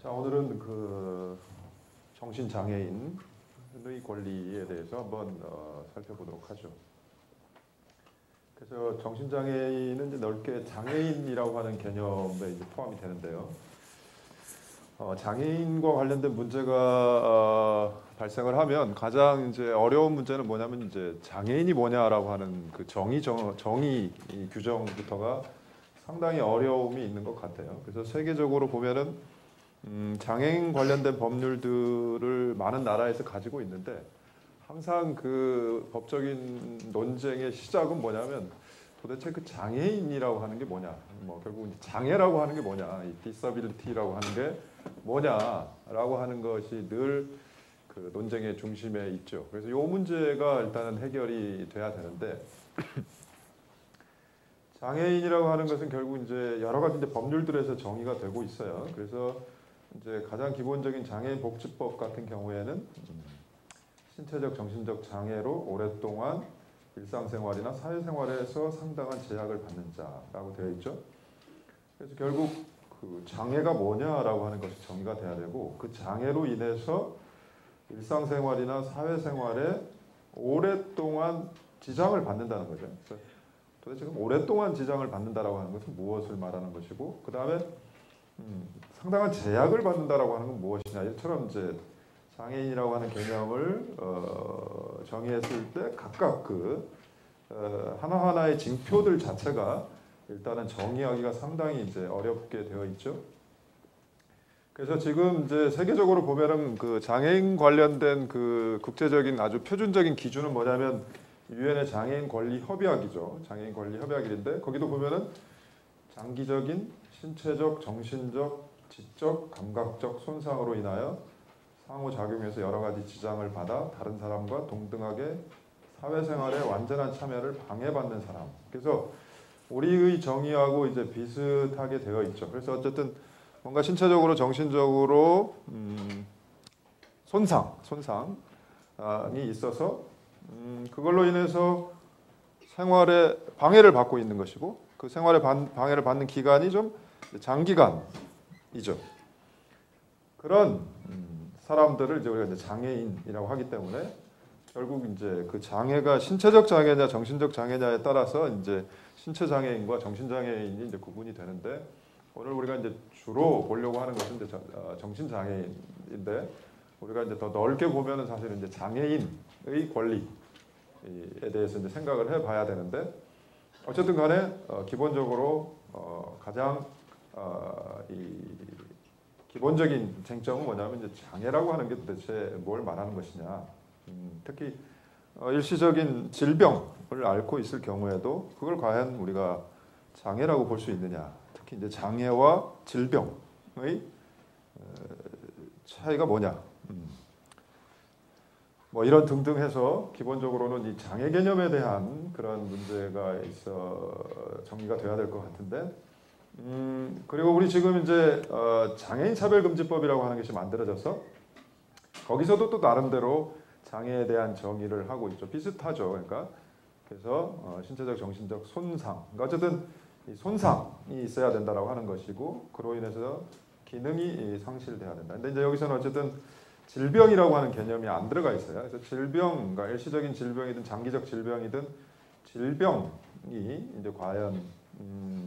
자, 오늘은 그 정신장애인의 권리에 대해서 한번 살펴보도록 하죠. 그래서 정신장애인은 이제 넓게 장애인이라고 하는 개념에 이제 포함이 되는데요. 장애인과 관련된 문제가 발생을 하면 가장 이제 어려운 문제는 뭐냐면 이제 장애인이 뭐냐라고 하는 그 정의 규정부터가 상당히 어려움이 있는 것 같아요. 그래서 세계적으로 보면은 장애인 관련된 법률들을 많은 나라에서 가지고 있는데 항상 그 법적인 논쟁의 시작은 뭐냐면 도대체 그 장애인이라고 하는 게 뭐냐, 뭐 결국 장애라고 하는 게 뭐냐, 이 disability라고 하는 게 뭐냐라고 하는 것이 늘 그 논쟁의 중심에 있죠. 그래서 이 문제가 일단은 해결이 돼야 되는데 장애인이라고 하는 것은 결국 이제 여러 가지 이제 법률들에서 정의가 되고 있어요. 그래서 이제 가장 기본적인 장애인 복지법 같은 경우에는 신체적, 정신적 장애로 오랫동안 일상생활이나 사회생활에서 상당한 제약을 받는 자라고 되어 있죠. 그래서 결국 그 장애가 뭐냐라고 하는 것이 정의가 돼야 되고 그 장애로 인해서 일상생활이나 사회생활에 오랫동안 지장을 받는다는 거죠. 그래서 도대체 오랫동안 지장을 받는다라고 하는 것은 무엇을 말하는 것이고 그 다음에 상당한 제약을 받는다라고 하는 건 무엇이냐. 이처럼 이제 장애인이라고 하는 개념을 정의했을 때 각각 그 하나하나의 징표들 자체가 일단은 정의하기가 상당히 이제 어렵게 되어 있죠. 그래서 지금 이제 세계적으로 보면은 그 장애인 관련된 그 국제적인 아주 표준적인 기준은 뭐냐면 유엔의 장애인 권리 협약이죠. 장애인 권리 협약인데 거기도 보면은 장기적인 신체적, 정신적, 지적, 감각적 손상으로 인하여 상호작용에서 여러 가지 지장을 받아 다른 사람과 동등하게 사회생활에 완전한 참여를 방해받는 사람. 그래서 우리의 정의하고 이제 비슷하게 되어 있죠. 그래서 어쨌든 뭔가 신체적으로, 정신적으로 손상이 있어서 그걸로 인해서 생활에 방해를 받고 있는 것이고 그 생활에 방해를 받는 기간이 좀 장기간이죠. 그런 사람들을 이제 우리가 이제 장애인이라고 하기 때문에 결국 이제 그 장애가 신체적 장애냐 정신적 장애냐에 따라서 이제 신체 장애인과 정신 장애인이 이제 구분이 되는데 오늘 우리가 이제 주로 보려고 하는 것은 이제 정신 장애인인데 우리가 이제 더 넓게 보면은 사실은 이제 장애인의 권리에 대해서 이제 생각을 해봐야 되는데 어쨌든 간에 기본적으로 가장 이 기본적인 쟁점은 뭐냐면 이제 장애라고 하는 게 도대체 뭘 말하는 것이냐. 특히 일시적인 질병을 앓고 있을 경우에도 그걸 과연 우리가 장애라고 볼 수 있느냐. 특히 이제 장애와 질병의 차이가 뭐냐. 뭐 이런 등등 해서 기본적으로는 이 장애 개념에 대한 그런 문제가 있어 정리가 돼야 될 것 같은데 그리고 우리 지금 이제 장애인 차별금지법이라고 하는 것이 만들어져서 거기서도 또 나름대로 장애에 대한 정의를 하고 있죠. 비슷하죠. 그러니까 그래서 신체적, 정신적 손상. 그러니까 어쨌든 이 손상이 있어야 된다라고 하는 것이고 그로 인해서 기능이 상실돼야 된다. 근데 이제 여기서는 어쨌든 질병이라고 하는 개념이 안 들어가 있어요. 그래서 질병, 그러니까 일시적인 질병이든 장기적 질병이든 질병이 이제 과연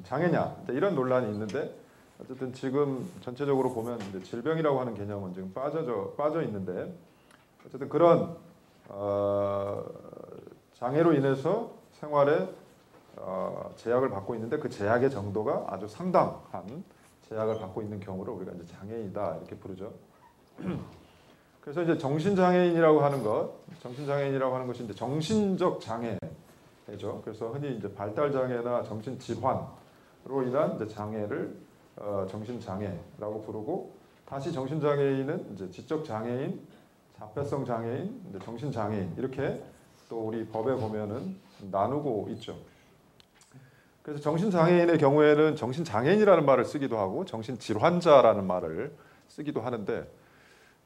장애냐 이런 논란이 있는데 어쨌든 지금 전체적으로 보면 이제 질병이라고 하는 개념은 지금 빠져 있는데 어쨌든 그런 장애로 인해서 생활에 제약을 받고 있는데 그 제약의 정도가 아주 상당한 제약을 받고 있는 경우를 우리가 이제 장애인이다 이렇게 부르죠. 그래서 이제 정신장애인이라고 하는 것이 이제 정신적 장애죠. 그래서 흔히 이제 발달 장애나 정신 질환으로 인한 이제 장애를 정신 장애라고 부르고 다시 정신 장애인은 이제 지적 장애인, 자폐성 장애인, 이제 정신 장애인 이렇게 또 우리 법에 보면은 나누고 있죠. 그래서 정신 장애인의 경우에는 정신 장애인이라는 말을 쓰기도 하고 정신 질환자라는 말을 쓰기도 하는데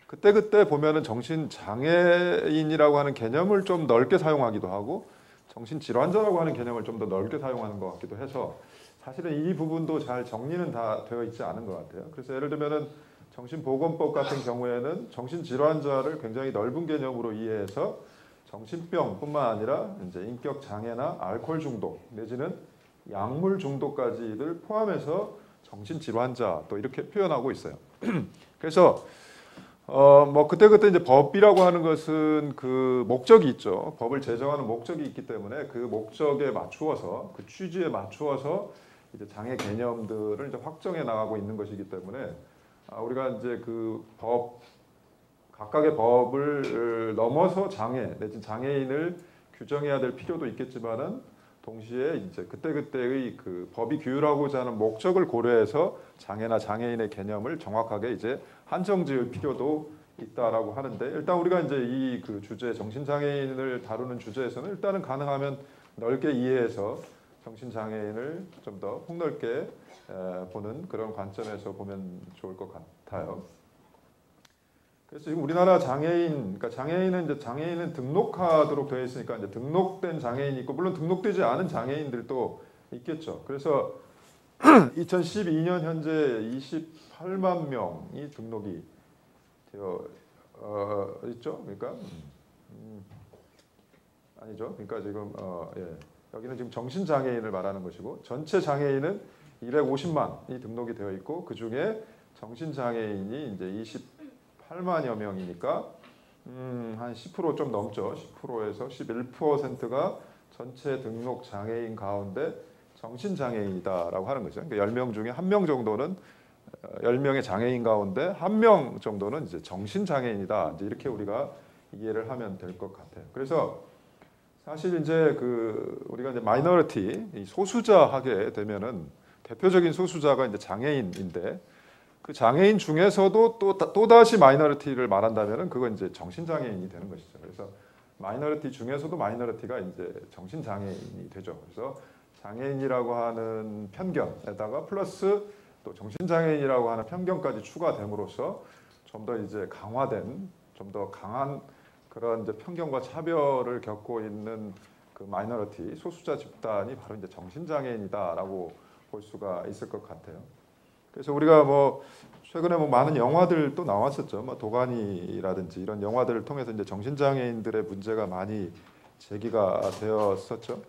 그때 보면은 정신 장애인이라고 하는 개념을 좀 넓게 사용하기도 하고 정신 질환자라고 하는 개념을 좀 더 넓게 사용하는 것 같기도 해서 사실은 이 부분도 잘 정리는 다 되어 있지 않은 것 같아요. 그래서 예를 들면은 정신보건법 같은 경우에는 정신질환자를 굉장히 넓은 개념으로 이해해서 정신병뿐만 아니라 이제 인격 장애나 알코올 중독 내지는 약물 중독까지를 포함해서 정신질환자 또 이렇게 표현하고 있어요. 그래서 뭐 그때그때 이제 법이라고 하는 것은 그 목적이 있죠. 법을 제정하는 목적이 있기 때문에 그 목적에 맞추어서 그 취지에 맞추어서 이제 장애 개념들을 이제 확정해 나가고 있는 것이기 때문에 우리가 이제 그 각각의 법을 넘어서 장애 내지 장애인을 규정해야 될 필요도 있겠지만은 동시에 이제 그때그때의 그 법이 규율하고자 하는 목적을 고려해서 장애나 장애인의 개념을 정확하게 이제 한정지을 필요도 있다라고 하는데, 일단 우리가 이제 이 그 주제 정신장애인을 다루는 주제에서는 일단은 가능하면 넓게 이해해서 정신장애인을 좀 더 폭넓게 보는 그런 관점에서 보면 좋을 것 같아요. 그래서 지금 우리나라 장애인, 그러니까 장애인은 등록하도록 되어 있으니까 이제 등록된 장애인이 있고 물론 등록되지 않은 장애인들도 있겠죠. 그래서 2012년 현재 28만 명이 등록이 되어 있죠. 그러니까 아니죠. 그러니까 지금 여기는 지금 정신 장애인을 말하는 것이고 전체 장애인은 250만이 등록이 되어 있고 그 중에 정신 장애인이 이제 28만여 명이니까 한 10% 좀 넘죠. 10%에서 11%가 전체 등록 장애인 가운데 정신 장애인이다라고 하는 거죠. 그러니까 10명 중에 1명 정도는 10명의 장애인 가운데 1명 정도는 이제 정신 장애인이다. 이제 이렇게 우리가 이해를 하면 될 것 같아요. 그래서 사실 이제 우리가 이제 마이너리티 소수자 하게 되면은 대표적인 소수자가 이제 장애인인데 그 장애인 중에서도 또 다시 마이너리티를 말한다면은 그건 이제 정신 장애인이 되는 것이죠. 그래서 마이너리티 중에서도 마이너리티가 이제 정신 장애인이 되죠. 그래서 장애인이라고 하는 편견에다가 플러스 또 정신 장애인이라고 하는 편견까지 추가됨으로써 좀 더 이제 강화된, 좀 더 강한 그런 이제 편견과 차별을 겪고 있는 그 마이너리티 소수자 집단이 바로 이제 정신 장애인이다라고 볼 수가 있을 것 같아요. 그래서 우리가 뭐 최근에 뭐 많은 영화들 또 나왔었죠. 뭐 도가니라든지 이런 영화들을 통해서 이제 정신 장애인들의 문제가 많이 제기가 되었었죠.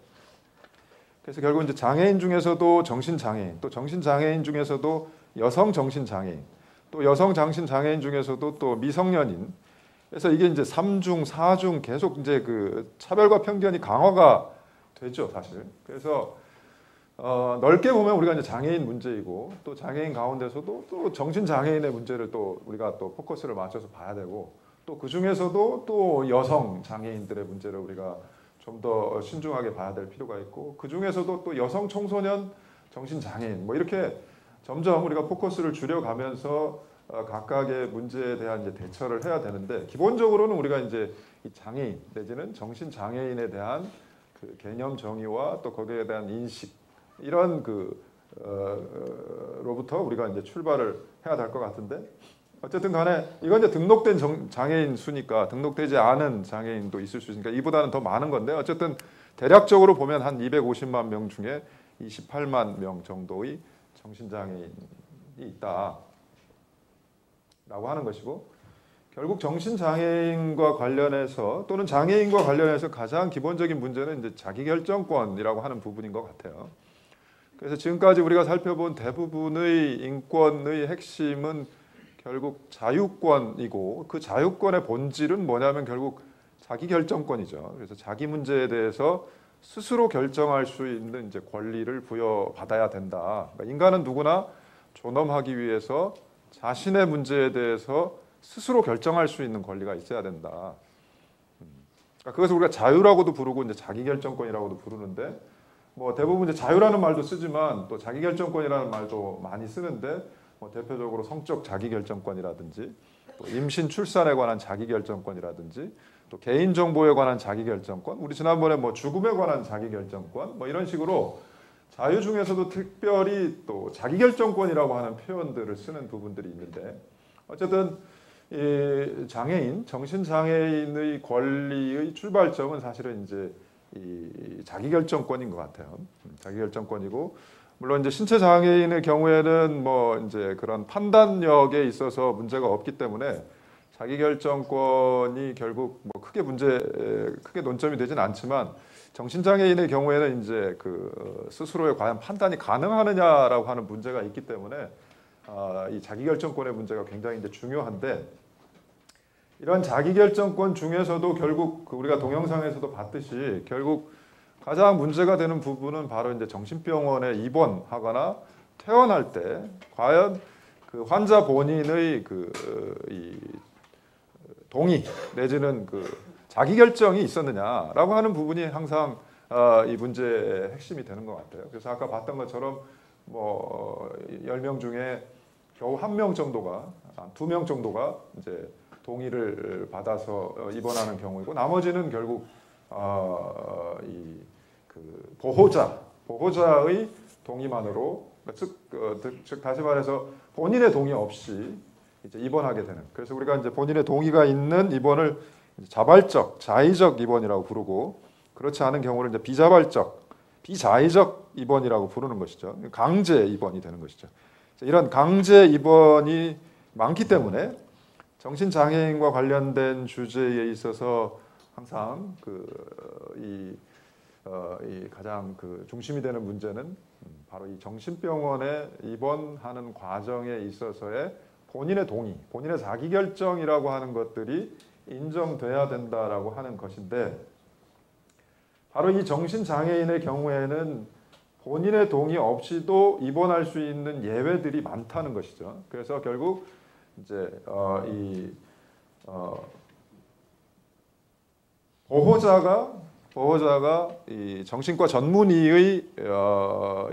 그래서 결국 이제 장애인 중에서도 정신 장애인, 또 정신 장애인 중에서도 여성 정신 장애인, 또 여성 정신 장애인 중에서도 또 미성년인. 그래서 이게 이제 3중, 4중 계속 이제 그 차별과 편견이 강화가 되죠, 사실. 그래서 넓게 보면 우리가 이제 장애인 문제이고 또 장애인 가운데서도 또 정신 장애인의 문제를 또 우리가 또 포커스를 맞춰서 봐야 되고 또 그 중에서도 또 여성 장애인들의 문제를 우리가 좀 더 신중하게 봐야 될 필요가 있고 그 중에서도 또 여성 청소년 정신 장애인 뭐 이렇게 점점 우리가 포커스를 줄여가면서 각각의 문제에 대한 이제 대처를 해야 되는데 기본적으로는 우리가 이제 이 장애인 내지는 정신 장애인에 대한 그 개념 정의와 또 거기에 대한 인식 이런 로부터 우리가 이제 출발을 해야 될 것 같은데 어쨌든 간에 이건 이제 등록된 장애인 수니까 등록되지 않은 장애인도 있을 수 있으니까 이보다는 더 많은 건데 어쨌든 대략적으로 보면 한 250만 명 중에 28만 명 정도의 정신장애인이 있다라고 하는 것이고 결국 정신장애인과 관련해서 또는 장애인과 관련해서 가장 기본적인 문제는 이제 자기결정권이라고 하는 부분인 것 같아요. 그래서 지금까지 우리가 살펴본 대부분의 인권의 핵심은 결국 자유권이고 그 자유권의 본질은 뭐냐면 결국 자기결정권이죠. 그래서 자기 문제에 대해서 스스로 결정할 수 있는 이제 권리를 부여받아야 된다. 그러니까 인간은 누구나 존엄하기 위해서 자신의 문제에 대해서 스스로 결정할 수 있는 권리가 있어야 된다. 그러니까 그것을 우리가 자유라고도 부르고 이제 자기결정권이라고도 부르는데 뭐 대부분 이제 자유라는 말도 쓰지만 또 자기결정권이라는 말도 많이 쓰는데 뭐 대표적으로 성적 자기결정권이라든지 또 임신 출산에 관한 자기결정권이라든지 또 개인정보에 관한 자기결정권 우리 지난번에 뭐 죽음에 관한 자기결정권 뭐 이런 식으로 자유 중에서도 특별히 또 자기결정권이라고 하는 표현들을 쓰는 부분들이 있는데 어쨌든 이 장애인, 정신장애인의 권리의 출발점은 사실은 이제 이 자기결정권인 것 같아요. 자기결정권이고 물론 이제 신체 장애인의 경우에는 뭐 이제 그런 판단력에 있어서 문제가 없기 때문에 자기결정권이 결국 뭐 크게 논점이 되진 않지만 정신장애인의 경우에는 이제 그 스스로의 과연 판단이 가능하느냐라고 하는 문제가 있기 때문에 이 자기결정권의 문제가 굉장히 이제 중요한데 이런 자기결정권 중에서도 결국 우리가 동영상에서도 봤듯이 결국 가장 문제가 되는 부분은 바로 이제 정신병원에 입원하거나 퇴원할 때 과연 그 환자 본인의 이 동의 내지는 그 자기 결정이 있었느냐라고 하는 부분이 항상 이 문제의 핵심이 되는 것 같아요. 그래서 아까 봤던 것처럼 뭐 10명 중에 겨우 1명 정도가 2명 정도가 이제 동의를 받아서 입원하는 경우이고 나머지는 결국 이 그 보호자의 동의만으로 즉 다시 말해서 본인의 동의 없이 이제 입원하게 되는. 그래서 우리가 이제 본인의 동의가 있는 입원을 자발적, 자의적 입원이라고 부르고 그렇지 않은 경우를 이제 비자발적, 비자의적 입원이라고 부르는 것이죠. 강제 입원이 되는 것이죠. 이런 강제 입원이 많기 때문에 정신장애인과 관련된 주제에 있어서 항상 이 가장 그 중심이 되는 문제는 바로 이 정신병원에 입원하는 과정에 있어서의 본인의 동의, 본인의 자기결정이라고 하는 것들이 인정돼야 된다라고 하는 것인데 바로 이 정신장애인의 경우에는 본인의 동의 없이도 입원할 수 있는 예외들이 많다는 것이죠. 그래서 결국 이제 보호자가 이 정신과 전문의의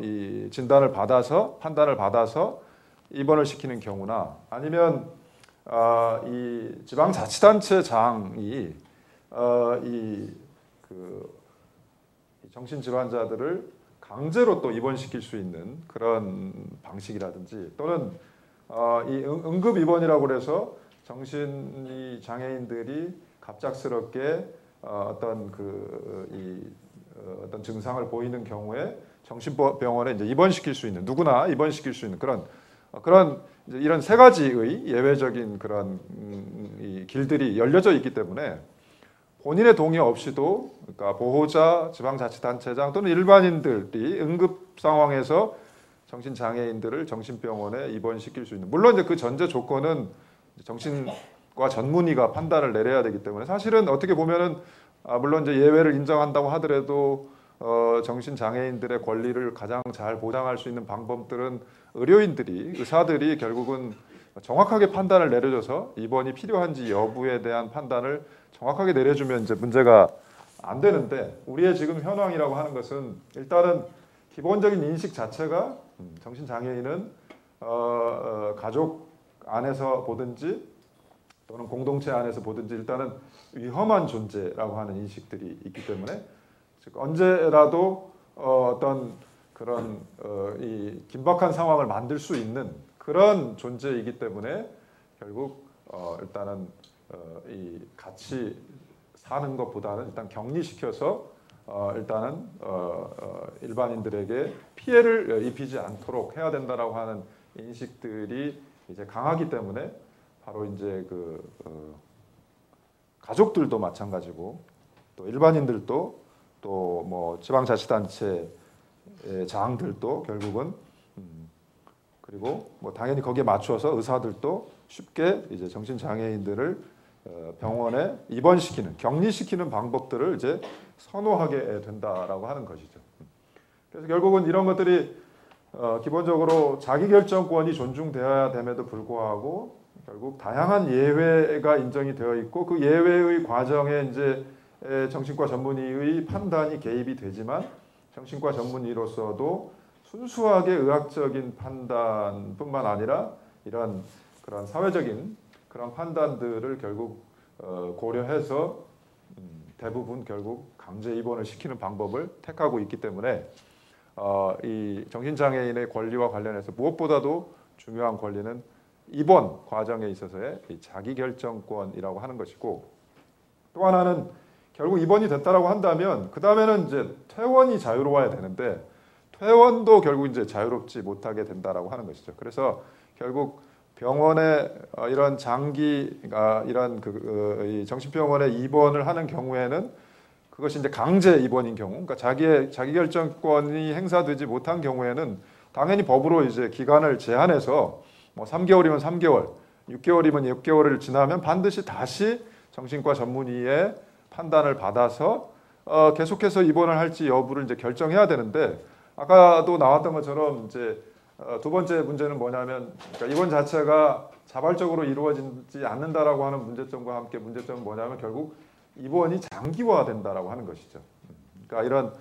이 진단을 받아서 판단을 받아서 입원을 시키는 경우나 아니면 이 지방자치단체장이 이 정신질환자들을 강제로 또 입원시킬 수 있는 그런 방식이라든지 또는 이 응급 입원이라고 그래서 정신 장애인들이 갑작스럽게 어떤 어떤 증상을 보이는 경우에 정신병원에 이제 입원시킬 수 있는 누구나 입원시킬 수 있는 그런 이제 이런 세 가지의 예외적인 그런 이 길들이 열려져 있기 때문에 본인의 동의 없이도 그러니까 보호자, 지방자치단체장 또는 일반인들이 응급 상황에서 정신장애인들을 정신병원에 입원시킬 수 있는 물론 이제 그 전제 조건은 정신과 전문의가 판단을 내려야 되기 때문에 사실은 어떻게 보면은 물론 이제 예외를 인정한다고 하더라도 정신장애인들의 권리를 가장 잘 보장할 수 있는 방법들은 의사들이 결국은 정확하게 판단을 내려줘서 입원이 필요한지 여부에 대한 판단을 정확하게 내려주면 이제 문제가 안 되는데 우리의 지금 현황이라고 하는 것은 일단은 기본적인 인식 자체가 정신장애인은 가족 안에서 보든지 또는 공동체 안에서 보든지 일단은 위험한 존재라고 하는 인식들이 있기 때문에 즉 언제라도 어떤 그런 이 긴박한 상황을 만들 수 있는 그런 존재이기 때문에 결국 일단은 이 같이 사는 것보다는 일단 격리시켜서 일단은 일반인들에게 피해를 입히지 않도록 해야 된다라고 하는 인식들이 이제 강하기 때문에 바로 이제 가족들도 마찬가지고 또 일반인들도 또 뭐 지방자치단체 장들도 결국은 그리고 뭐 당연히 거기에 맞춰서 의사들도 쉽게 이제 정신장애인들을 병원에 입원시키는 격리시키는 방법들을 이제 선호하게 된다라고 하는 것이죠. 그래서 결국은 이런 것들이 기본적으로 자기결정권이 존중되어야 됨에도 불구하고 결국 다양한 예외가 인정이 되어 있고 그 예외의 과정에 이제 정신과 전문의의 판단이 개입이 되지만 정신과 전문의로서도 순수하게 의학적인 판단뿐만 아니라 이런 그런 사회적인 그런 판단들을 결국 고려해서 대부분 결국 강제 입원을 시키는 방법을 택하고 있기 때문에 이 정신장애인의 권리와 관련해서 무엇보다도 중요한 권리는 입원 과정에 있어서의 자기결정권이라고 하는 것이고 또 하나는 결국 입원이 됐다라고 한다면 그 다음에는 이제 퇴원이 자유로워야 되는데 퇴원도 결국 이제 자유롭지 못하게 된다라고 하는 것이죠. 그래서 결국 병원에 이런 장기가 이런 이 정신병원에 입원을 하는 경우에는 그것이 이제 강제 입원인 경우, 그러니까 자기 결정권이 행사되지 못한 경우에는 당연히 법으로 이제 기간을 제한해서 뭐 3개월이면 3개월, 6개월이면 6개월을 지나면 반드시 다시 정신과 전문의의 판단을 받아서 계속해서 입원을 할지 여부를 이제 결정해야 되는데, 아까도 나왔던 것처럼 이제 두 번째 문제는 뭐냐면, 그러니까 입원 자체가 자발적으로 이루어지지 않는다라고 하는 문제점과 함께 문제점은 뭐냐면 결국 입원이 장기화된다라고 하는 것이죠. 그러니까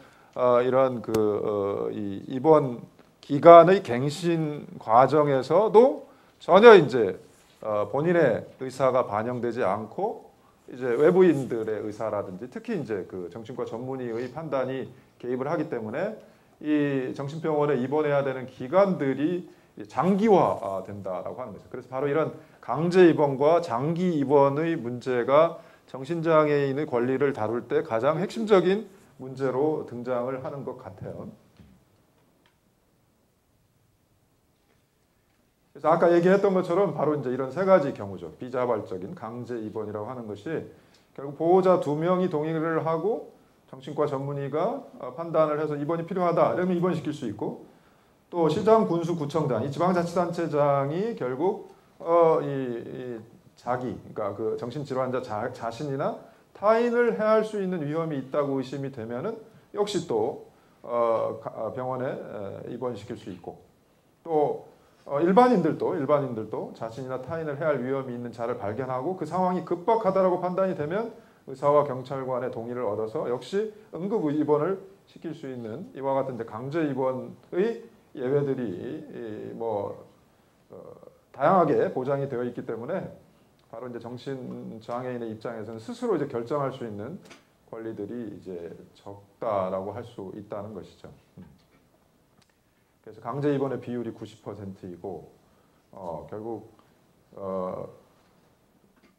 이런 이 입원 기간의 갱신 과정에서도 전혀 이제 본인의 의사가 반영되지 않고 이제 외부인들의 의사라든지 특히 이제 그 정신과 전문의의 판단이 개입을 하기 때문에 이 정신병원에 입원해야 되는 기간들이 장기화된다라고 하는 거죠. 그래서 바로 이런 강제 입원과 장기 입원의 문제가 정신장애인의 권리를 다룰 때 가장 핵심적인 문제로 등장을 하는 것 같아요. 그래서 아까 얘기했던 것처럼 바로 이제 이런 세 가지 경우죠. 비자발적인 강제 입원이라고 하는 것이 결국 보호자 2명이 동의를 하고 정신과 전문의가 판단을 해서 입원이 필요하다 이러면 입원시킬 수 있고, 또 시장, 군수, 구청장, 이 지방자치단체장이 결국 그러니까 그 정신질환자 자신이나 타인을 해할 수 있는 위험이 있다고 의심이 되면은 역시 또 병원에 입원시킬 수 있고, 또 일반인들도 자신이나 타인을 해할 위험이 있는 자를 발견하고 그 상황이 급박하다라고 판단이 되면 의사와 경찰관의 동의를 얻어서 역시 응급 입원을 시킬 수 있는 이와 같은 이제 강제 입원의 예외들이 다양하게 보장이 되어 있기 때문에 바로 이제 정신장애인의 입장에서는 스스로 이제 결정할 수 있는 권리들이 이제 적다라고 할 수 있다는 것이죠. 그래서 강제 입원의 비율이 90%이고 결국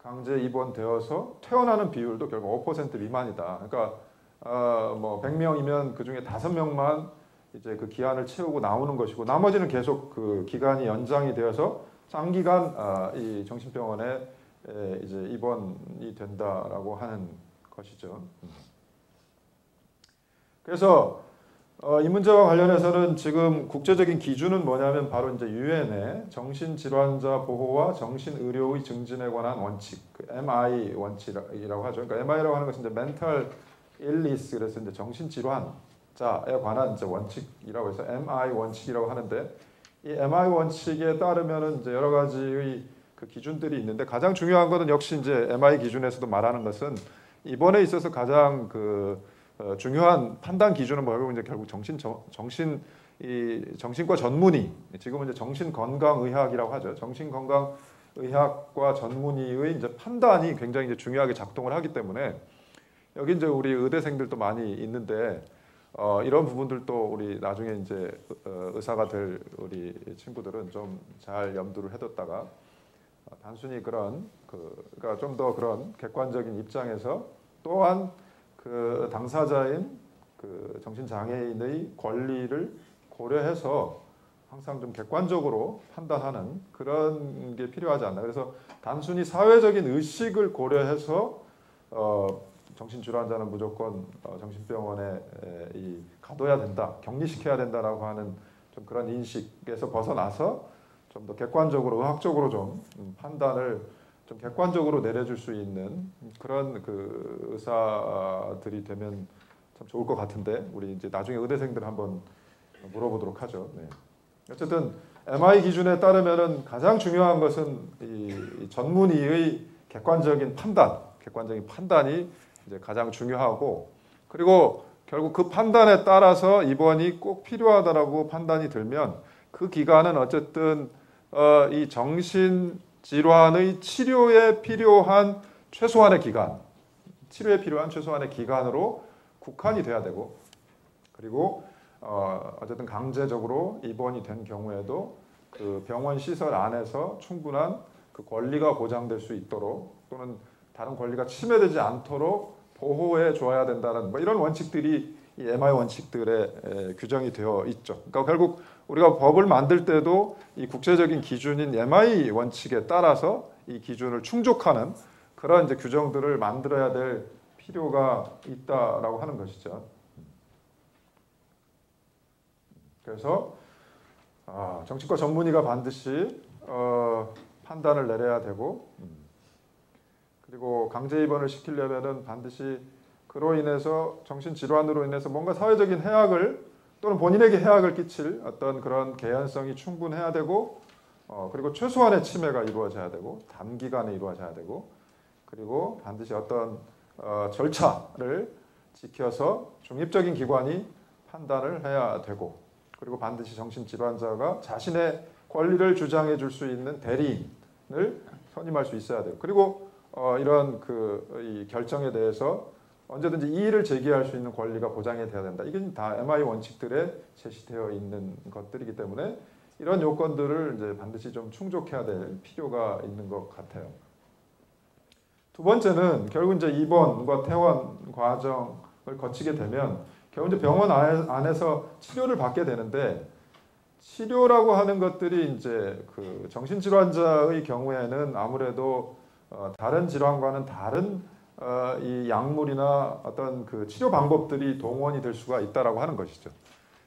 강제 입원되어서 퇴원하는 비율도 결국 5% 미만이다. 그러니까 뭐 100명이면 그 중에 5명만 이제 그 기한을 채우고 나오는 것이고 나머지는 계속 그 기간이 연장이 되어서 장기간 이 정신병원에 이제 입원이 된다라고 하는 것이죠. 그래서 이 문제와 관련해서는 지금 국제적인 기준은 뭐냐면 바로 이제 유엔의 정신질환자 보호와 정신의료의 증진에 관한 원칙, 그 MI 원칙이라고 하죠. 그러니까 MI라고 하는 것은 이제 Mental Illness, 그래서 이제 정신질환자에 관한 이제 원칙이라고 해서 MI 원칙이라고 하는데, 이 MI 원칙에 따르면은 이제 여러 가지의 그 기준들이 있는데 가장 중요한 것은 역시 이제 MI 기준에서도 말하는 것은 입원에 있어서 가장 중요한 판단 기준은 뭐냐면 이제 결국 정신과 전문의, 지금은 이제 정신건강의학이라고 하죠. 정신건강의학과 전문의의 이제 판단이 굉장히 이제 중요하게 작동을 하기 때문에 여기 이제 우리 의대생들도 많이 있는데 이런 부분들도 우리 나중에 이제 의사가 될 우리 친구들은 좀 잘 염두를 해뒀다가 단순히 그러니까 좀 더 그런 객관적인 입장에서 또한 그 당사자인 그 정신장애인의 권리를 고려해서 항상 좀 객관적으로 판단하는 그런 게 필요하지 않나. 그래서 단순히 사회적인 의식을 고려해서 정신질환자는 무조건 정신병원에 가둬야 된다, 격리시켜야 된다라고 하는 좀 그런 인식에서 벗어나서 좀 더 객관적으로 의학적으로 좀 판단을 좀 객관적으로 내려줄 수 있는 그런 그 의사들이 되면 참 좋을 것 같은데 우리 이제 나중에 의대생들 한번 물어보도록 하죠. 네. 어쨌든 MI 기준에 따르면은 가장 중요한 것은 이 전문의의 객관적인 판단이 이제 가장 중요하고, 그리고 결국 그 판단에 따라서 입원이 꼭 필요하다라고 판단이 들면 그 기간은 어쨌든 이 정신 질환의 치료에 필요한 최소한의 기간으로 국한이 돼야 되고, 그리고 어쨌든 강제적으로 입원이 된 경우에도 그 병원 시설 안에서 충분한 그 권리가 보장될 수 있도록 또는 다른 권리가 침해되지 않도록 보호해 줘야 된다는 뭐 이런 원칙들이 이 MI 원칙들에 규정이 되어 있죠. 그러니까 결국 우리가 법을 만들 때도 이 국제적인 기준인 MI 원칙에 따라서 이 기준을 충족하는 그런 이제 규정들을 만들어야 될 필요가 있다라고 하는 것이죠. 그래서 정치과 전문의가 반드시 판단을 내려야 되고, 그리고 강제 입원을 시키려면은 반드시 그로 인해서 정신질환으로 인해서 뭔가 사회적인 해악을 또는 본인에게 해악을 끼칠 어떤 그런 개연성이 충분해야 되고, 그리고 최소한의 치매가 이루어져야 되고 단기간에 이루어져야 되고, 그리고 반드시 어떤 절차를 지켜서 중립적인 기관이 판단을 해야 되고, 그리고 반드시 정신질환자가 자신의 권리를 주장해 줄 수 있는 대리인을 선임할 수 있어야 되고, 그리고 이런 이 결정에 대해서 언제든지 이의를 제기할 수 있는 권리가 보장이 돼야 된다. 이게 다 MI 원칙들에 제시되어 있는 것들이기 때문에 이런 요건들을 이제 반드시 좀 충족해야 될 필요가 있는 것 같아요. 두 번째는 결국 이제 입원과 퇴원 과정을 거치게 되면 결국 이제 병원 안에서 치료를 받게 되는데, 치료라고 하는 것들이 이제 그 정신질환자의 경우에는 아무래도 다른 질환과는 다른 이 약물이나 어떤 그 치료 방법들이 동원이 될 수가 있다라고 하는 것이죠.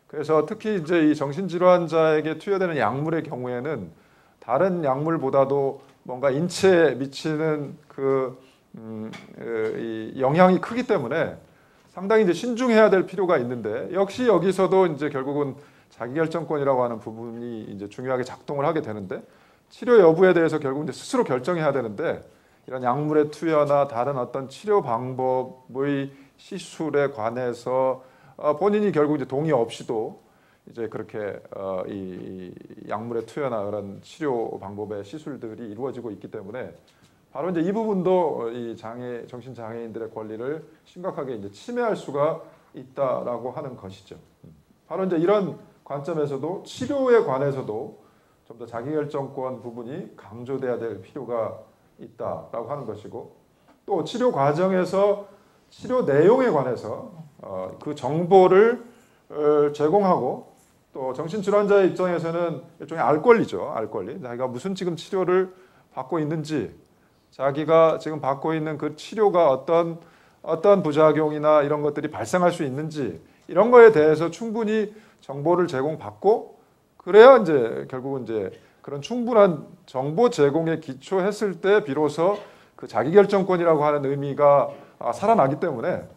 그래서 특히 이제 이 정신질환자에게 투여되는 약물의 경우에는 다른 약물보다도 뭔가 인체에 미치는 이 영향이 크기 때문에 상당히 이제 신중해야 될 필요가 있는데, 역시 여기서도 이제 결국은 자기결정권이라고 하는 부분이 이제 중요하게 작동을 하게 되는데, 치료 여부에 대해서 결국 이제 스스로 결정해야 되는데, 이런 약물의 투여나 다른 어떤 치료 방법의 시술에 관해서 본인이 결국 이제 동의 없이도 이제 그렇게 이 약물의 투여나 그런 치료 방법의 시술들이 이루어지고 있기 때문에 바로 이제 이 부분도 이 정신 장애인들의 권리를 심각하게 이제 침해할 수가 있다라고 하는 것이죠. 바로 이제 이런 관점에서도 치료에 관해서도 좀 더 자기결정권 부분이 강조돼야 될 필요가 있다라고 하는 것이고, 또 치료 과정에서 치료 내용에 관해서 그 정보를 제공하고, 또 정신질환자의 입장에서는 일종의 알 권리죠. 알 권리. 자기가 무슨 지금 치료를 받고 있는지, 자기가 지금 받고 있는 그 치료가 어떤 부작용이나 이런 것들이 발생할 수 있는지, 이런 거에 대해서 충분히 정보를 제공받고, 그래야 이제 결국은 이제 그런 충분한 정보 제공에 기초했을 때 비로소 그 자기결정권이라고 하는 의미가 살아나기 때문에,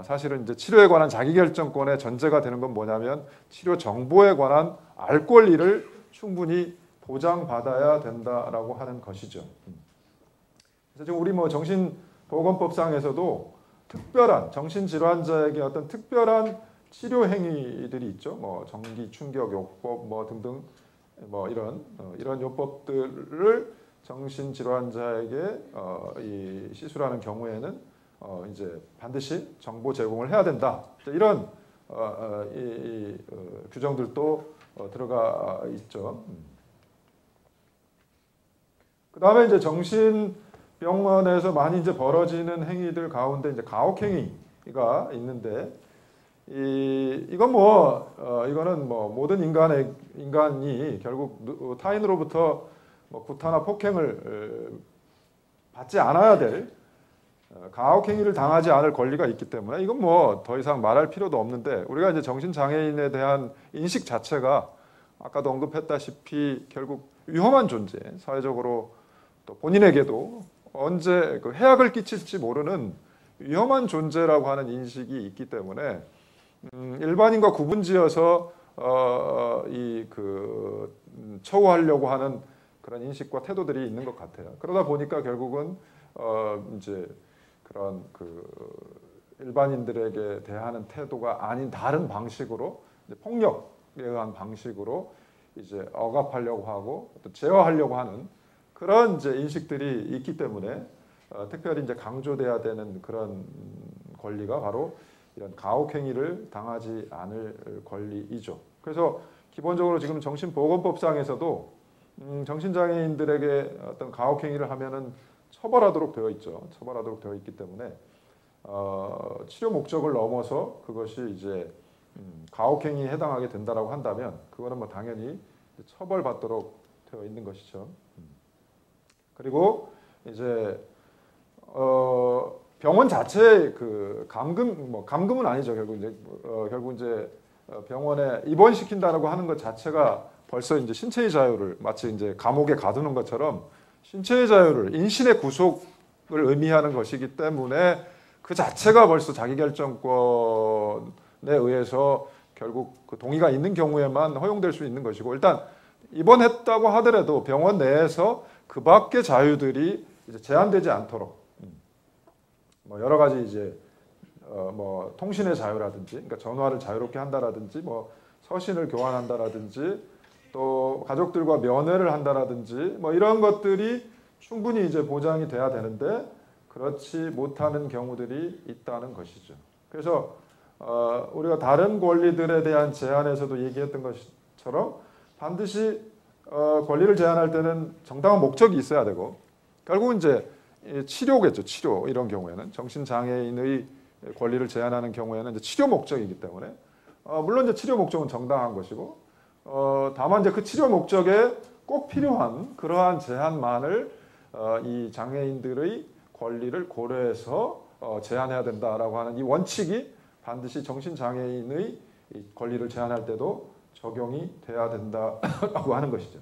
사실은 이제 치료에 관한 자기결정권의 전제가 되는 건 뭐냐면 치료 정보에 관한 알 권리를 충분히 보장받아야 된다라고 하는 것이죠. 그래서 지금 우리 정신보건법상에서도 특별한 정신질환자에게 어떤 특별한 치료 행위들이 있죠. 정기 충격 요법 등등 이런 요법들을 정신질환자에게 이 시술하는 경우에는 이제 반드시 정보 제공을 해야 된다. 이런 규정들도 들어가 있죠. 그 다음에 이제 정신병원에서 많이 이제 벌어지는 행위들 가운데 이제 가혹행위가 있는데, 이거는 모든 인간이 결국 타인으로부터 구타나 폭행을 받지 않아야 될 가혹행위를 당하지 않을 권리가 있기 때문에 이건 더 이상 말할 필요도 없는데, 우리가 이제 정신장애인에 대한 인식 자체가 아까도 언급했다시피 결국 위험한 존재, 사회적으로 또 본인에게도 언제 그 해악을 끼칠지 모르는 위험한 존재라고 하는 인식이 있기 때문에 일반인과 구분지어서 처우하려고 하는 그런 인식과 태도들이 있는 것 같아요. 그러다 보니까 결국은 이제 그런 일반인들에게 대하는 태도가 아닌 다른 방식으로, 폭력에 의한 방식으로 이제 억압하려고 하고 또 제어하려고 하는 그런 이제 인식들이 있기 때문에 특별히 이제 강조돼야 되는 그런 권리가 바로 이런 가혹행위를 당하지 않을 권리이죠. 그래서 기본적으로 지금 정신보건법상에서도 정신장애인들에게 어떤 가혹행위를 하면은 처벌하도록 되어 있죠. 처벌하도록 되어 있기 때문에 치료 목적을 넘어서 그것이 이제 가혹행위에 해당하게 된다라고 한다면 그거는 뭐 당연히 처벌받도록 되어 있는 것이죠. 그리고 이제 병원 자체의 그 감금은 아니죠. 결국 이제 병원에 입원시킨다라고 하는 것 자체가 벌써 이제 신체의 자유를 마치 이제 감옥에 가두는 것처럼 신체의 자유를 인신의 구속을 의미하는 것이기 때문에 그 자체가 벌써 자기결정권에 의해서 결국 그 동의가 있는 경우에만 허용될 수 있는 것이고 일단 입원했다고 하더라도 병원 내에서 그 밖의 자유들이 이제 제한되지 않도록 뭐 여러 가지 이제 뭐 통신의 자유라든지 그러니까 전화를 자유롭게 한다라든지 뭐 서신을 교환한다라든지 또 가족들과 면회를 한다라든지 뭐 이런 것들이 충분히 이제 보장이 돼야 되는데 그렇지 못하는 경우들이 있다는 것이죠. 그래서 우리가 다른 권리들에 대한 제한에서도 얘기했던 것처럼 반드시 권리를 제한할 때는 정당한 목적이 있어야 되고 결국은 이제 치료겠죠. 치료 이런 경우에는 정신장애인의 권리를 제한하는 경우에는 이제 치료 목적이기 때문에 물론 이제 치료 목적은 정당한 것이고 다만 이제 그 치료 목적에 꼭 필요한 그러한 제한만을 이 장애인들의 권리를 고려해서 제한해야 된다라고 하는 이 원칙이 반드시 정신장애인의 권리를 제한할 때도 적용이 돼야 된다라고 하는 것이죠.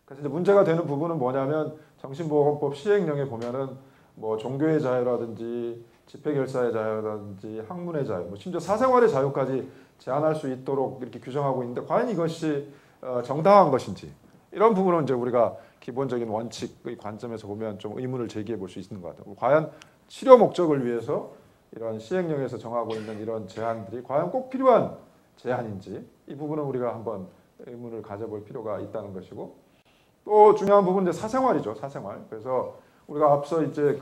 그래서 이제 문제가 되는 부분은 뭐냐면 정신보건법 시행령에 보면은 뭐 종교의 자유라든지 집회결사의 자유라든지 학문의 자유, 뭐 심지어 사생활의 자유까지 제한할 수 있도록 이렇게 규정하고 있는데 과연 이것이 정당한 것인지 이런 부분은 이제 우리가 기본적인 원칙의 관점에서 보면 좀 의문을 제기해 볼 수 있는 것 같아요. 과연 치료 목적을 위해서 이런 시행령에서 정하고 있는 이런 제한들이 과연 꼭 필요한 제한인지 이 부분은 우리가 한번 의문을 가져볼 필요가 있다는 것이고 또 중요한 부분은 이제 사생활이죠. 사생활. 그래서 우리가 앞서 이제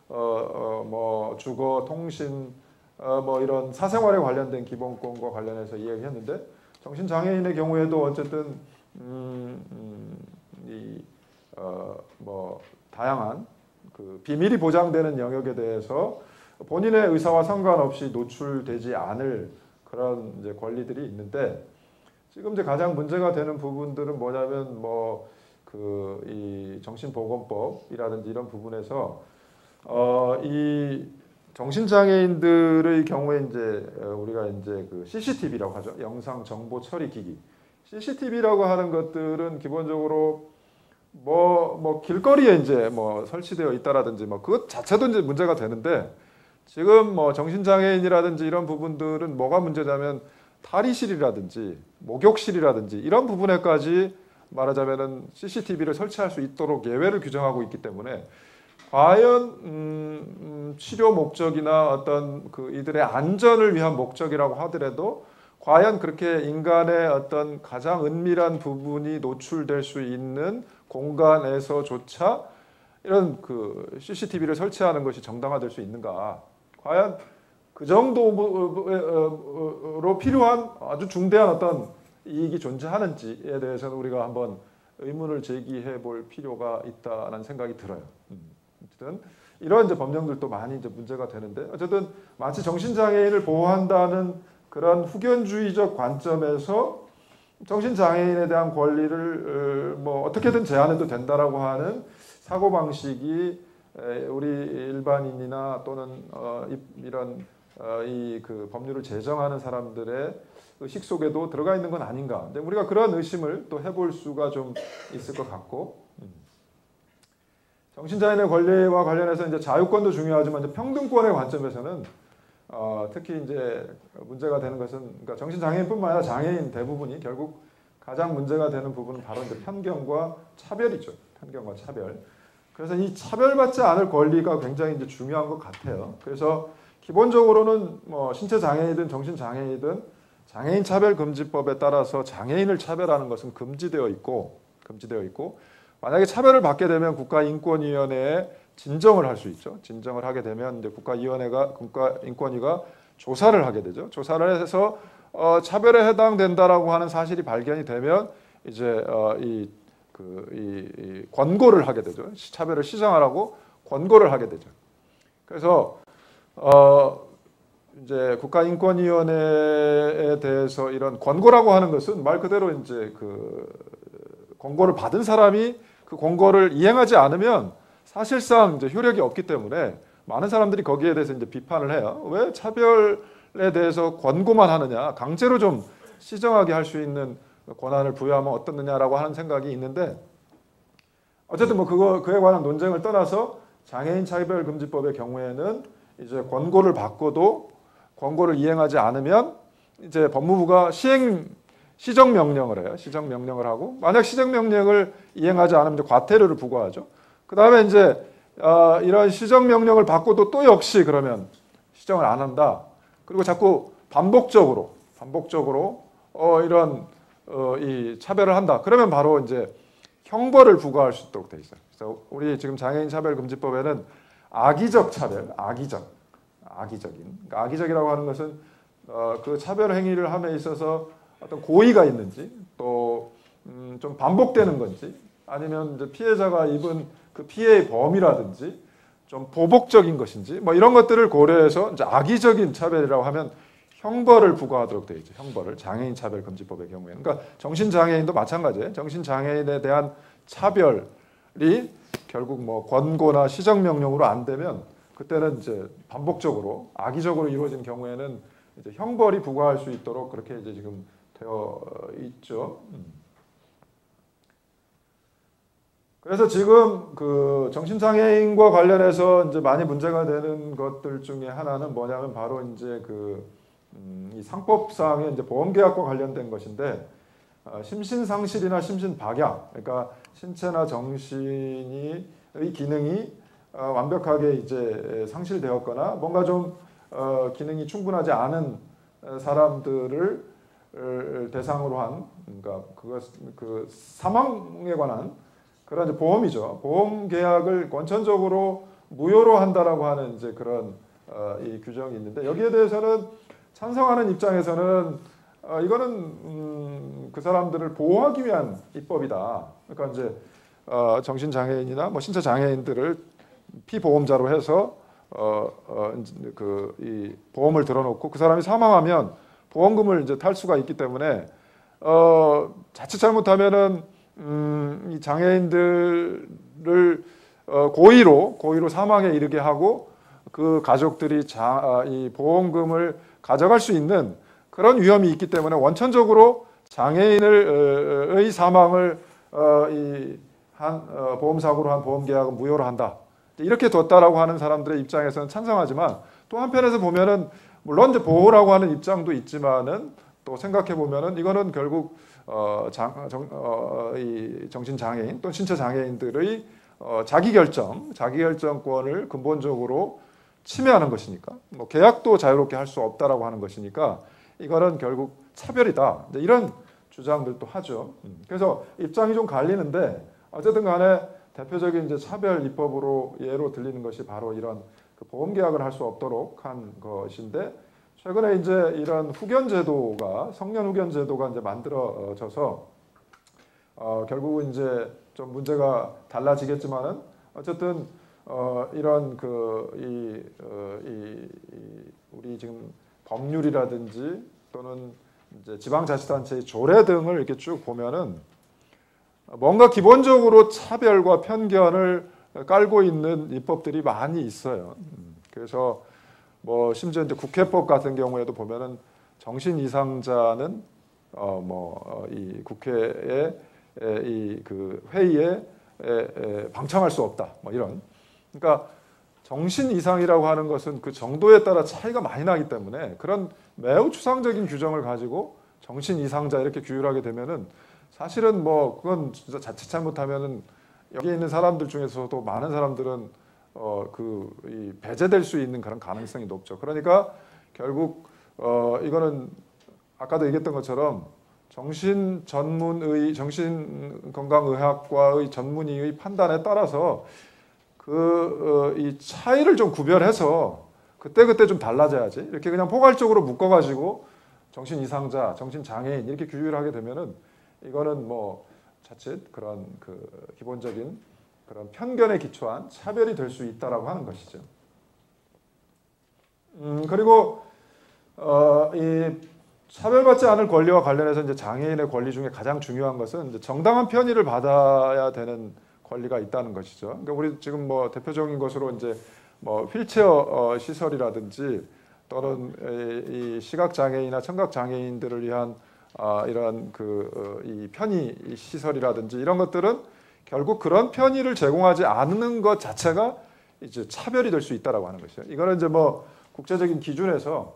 뭐 주거, 통신, 뭐 이런 사생활에 관련된 기본권과 관련해서 이야기했는데 정신장애인의 경우에도 어쨌든 뭐 다양한 그 비밀이 보장되는 영역에 대해서 본인의 의사와 상관없이 노출되지 않을 그런 이제 권리들이 있는데 지금 이제 가장 문제가 되는 부분들은 뭐냐면 뭐 이 정신보건법이라든지 이런 부분에서 이 정신장애인들의 경우에 이제 우리가 이제 그 CCTV라고 하죠. 영상 정보 처리 기기. CCTV라고 하는 것들은 기본적으로 뭐 길거리에 이제 뭐 설치되어 있다라든지 뭐 그것 자체도 이제 문제가 되는데 지금 뭐 정신장애인이라든지 이런 부분들은 뭐가 문제냐면 탈의실이라든지 목욕실이라든지 이런 부분에까지 말하자면은 CCTV를 설치할 수 있도록 예외를 규정하고 있기 때문에 과연 치료 목적이나 어떤 그 이들의 안전을 위한 목적이라고 하더라도 과연 그렇게 인간의 어떤 가장 은밀한 부분이 노출될 수 있는 공간에서조차 이런 그 CCTV를 설치하는 것이 정당화될 수 있는가? 과연 그 정도로 필요한 아주 중대한 어떤 이익이 존재하는지에 대해서는 우리가 한번 의문을 제기해 볼 필요가 있다는 생각이 들어요. 어쨌든 이런 이제 법령들도 많이 이제 문제가 되는데 어쨌든 마치 정신장애인을 보호한다는 그런 후견주의적 관점에서 정신장애인에 대한 권리를 뭐 어떻게든 제한해도 된다라고 하는 사고방식이 우리 일반인이나 또는 이런 이 그 법률을 제정하는 사람들의 의식 속에도 들어가 있는 건 아닌가. 근데 우리가 그런 의심을 또 해볼 수가 좀 있을 것 같고 정신장애인의 권리와 관련해서 이제 자유권도 중요하지만 이제 평등권의 관점에서는 특히 이제 문제가 되는 것은 그러니까 정신장애인뿐만 아니라 장애인 대부분이 결국 가장 문제가 되는 부분은 바로 이제 편견과 차별이죠. 편견과 차별. 그래서 이 차별받지 않을 권리가 굉장히 이제 중요한 것 같아요. 그래서 기본적으로는 뭐 신체 장애이든 정신 장애이든 장애인 차별금지법에 따라서 장애인을 차별하는 것은 금지되어 있고 만약에 차별을 받게 되면 국가인권위원회에 진정을 할 수 있죠. 진정을 하게 되면 이제 국가인권위가 조사를 하게 되죠. 조사를 해서 차별에 해당된다라고 하는 사실이 발견이 되면 이제 이 권고를 하게 되죠. 차별을 시정하라고 권고를 하게 되죠. 그래서 이제 국가인권위원회에 대해서 이런 권고라고 하는 것은 말 그대로 이제 그 권고를 받은 사람이 그 권고를 이행하지 않으면 사실상 이제 효력이 없기 때문에 많은 사람들이 거기에 대해서 이제 비판을 해요. 왜 차별에 대해서 권고만 하느냐, 강제로 좀 시정하게 할 수 있는 권한을 부여하면 어떻느냐라고 하는 생각이 있는데, 어쨌든 뭐 그에 관한 논쟁을 떠나서 장애인 차별금지법의 경우에는 이제 권고를 받고도 권고를 이행하지 않으면 이제 법무부가 시정명령을 해요. 시정명령을 하고, 만약 시정명령을 이행하지 않으면 이제 과태료를 부과하죠. 그 다음에 이제 이런 시정명령을 받고도 또 역시 그러면 시정을 안 한다. 그리고 자꾸 반복적으로 이런 이 차별을 한다. 그러면 바로 이제 형벌을 부과할 수 있도록 돼 있어요. 그래서 우리 지금 장애인 차별금지법에는 악의적 차별, 그러니까 악의적이라고 하는 것은 그 차별 행위를 함에 있어서 어떤 고의가 있는지, 또 좀 반복되는 건지, 아니면 이제 피해자가 입은 그 피해의 범위라든지 좀 보복적인 것인지, 뭐 이런 것들을 고려해서 이제 악의적인 차별이라고 하면 형벌을 부과하도록 되어 있죠. 형벌을, 장애인 차별금지법의 경우에는. 그러니까 정신장애인도 마찬가지예요. 정신장애인에 대한 차별이 결국 뭐 권고나 시정명령으로 안 되면 그때는 이제 반복적으로 악의적으로 이루어진 경우에는 이제 형벌이 부과할 수 있도록 그렇게 이제 지금 되어 있죠. 그래서 지금 그 정신장애인과 관련해서 이제 많이 문제가 되는 것들 중에 하나는 뭐냐면 바로 이제 이 상법상의 이제 보험계약과 관련된 것인데, 심신상실이나 심신박약, 그러니까 신체나 정신의 기능이 완벽하게 이제 상실되었거나 뭔가 좀 기능이 충분하지 않은 사람들을 대상으로 한, 그러니까 그 사망에 관한 그런 이제 보험이죠. 보험 계약을 원천적으로 무효로 한다라고 하는 이제 그런 이 규정이 있는데, 여기에 대해서는 찬성하는 입장에서는 이거는 그 사람들을 보호하기 위한 입법이다. 그러니까 이제 정신 장애인이나 뭐 신체 장애인들을 피보험자로 해서 이 보험을 들어놓고 그 사람이 사망하면 보험금을 이제 탈 수가 있기 때문에 자칫 잘못하면은 이 장애인들을 고의로 사망에 이르게 하고 그 가족들이 이 보험금을 가져갈 수 있는 그런 위험이 있기 때문에 원천적으로 장애인의 사망을 보험사고로 한 보험계약은 무효로 한다. 이렇게 뒀다라고 하는 사람들의 입장에서는 찬성하지만, 또 한편에서 보면은 물론 이제 보호라고 하는 입장도 있지만은 또 생각해 보면은 이거는 결국 이 정신장애인 또는 신체장애인들의 자기결정권을 근본적으로 침해하는 것이니까, 뭐 계약도 자유롭게 할 수 없다라고 하는 것이니까 이거는 결국 차별이다. 이런 주장들도 하죠. 그래서 입장이 좀 갈리는데, 어쨌든 간에 대표적인 이제 차별 입법으로 예로 들리는 것이 바로 이런 그 보험 계약을 할 수 없도록 한 것인데, 최근에 이제 이런 성년 후견 제도가 이제 만들어져서 결국은 이제 좀 문제가 달라지겠지만은 어쨌든 이런 우리 지금 법률이라든지 또는 이제 지방자치단체의 조례 등을 이렇게 쭉 보면은 뭔가 기본적으로 차별과 편견을 깔고 있는 입법들이 많이 있어요. 그래서 뭐 심지어 이제 국회법 같은 경우에도 보면은 정신 이상자는 이 국회의 이 그 회의에 방청할 수 없다. 뭐 이런. 그러니까 정신 이상이라고 하는 것은 그 정도에 따라 차이가 많이 나기 때문에 그런 매우 추상적인 규정을 가지고 정신 이상자 이렇게 규율하게 되면은 사실은 뭐 그건 진짜 자칫 잘못하면은 여기 있는 사람들 중에서도 많은 사람들은 이 배제될 수 있는 그런 가능성이 높죠. 그러니까 결국 이거는 아까도 얘기했던 것처럼 정신건강의학과의 전문의의 판단에 따라서 이 차이를 좀 구별해서 그때그때 좀 달라져야지. 이렇게 그냥 포괄적으로 묶어가지고 정신 이상자, 정신 장애인 이렇게 규율하게 되면은 이거는 뭐 자칫 그런 기본적인 그런 편견에 기초한 차별이 될 수 있다라고 하는 것이죠. 그리고 이 차별받지 않을 권리와 관련해서 이제 장애인의 권리 중에 가장 중요한 것은 이제 정당한 편의를 받아야 되는 권리가 있다는 것이죠. 그러니까 우리 지금 뭐 대표적인 것으로 이제 뭐 휠체어 시설이라든지 또는 이 시각 장애인이나 청각 장애인들을 위한 이런 이 편의 시설이라든지 이런 것들은 결국 그런 편의를 제공하지 않는 것 자체가 이제 차별이 될 수 있다라고 하는 것이죠. 이거는 이제 뭐 국제적인 기준에서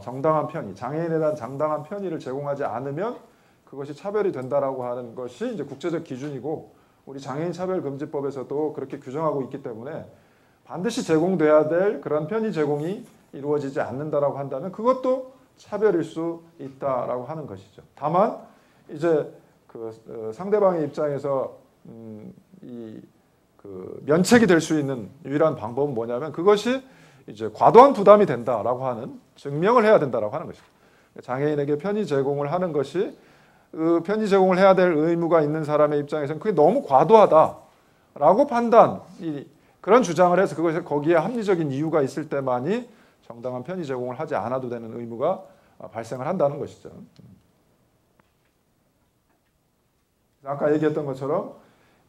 정당한 편의, 장애인에 대한 정당한 편의를 제공하지 않으면 그것이 차별이 된다라고 하는 것이 이제 국제적 기준이고 우리 장애인 차별금지법에서도 그렇게 규정하고 있기 때문에 반드시 제공돼야 될 그런 편의 제공이 이루어지지 않는다라고 한다면 그것도 차별일 수 있다라고 하는 것이죠. 다만 이제 상대방의 입장에서 면책이 될 수 있는 유일한 방법은 뭐냐면 그것이 이제 과도한 부담이 된다라고 하는 증명을 해야 된다라고 하는 것이죠. 장애인에게 편의 제공을 하는 것이 편의 제공을 해야 될 의무가 있는 사람의 입장에서는 그게 너무 과도하다라고 그런 주장을 해서 그것이 거기에 합리적인 이유가 있을 때만이 정당한 편의 제공을 하지 않아도 되는 의무가 발생을 한다는 것이죠. 아까 얘기했던 것처럼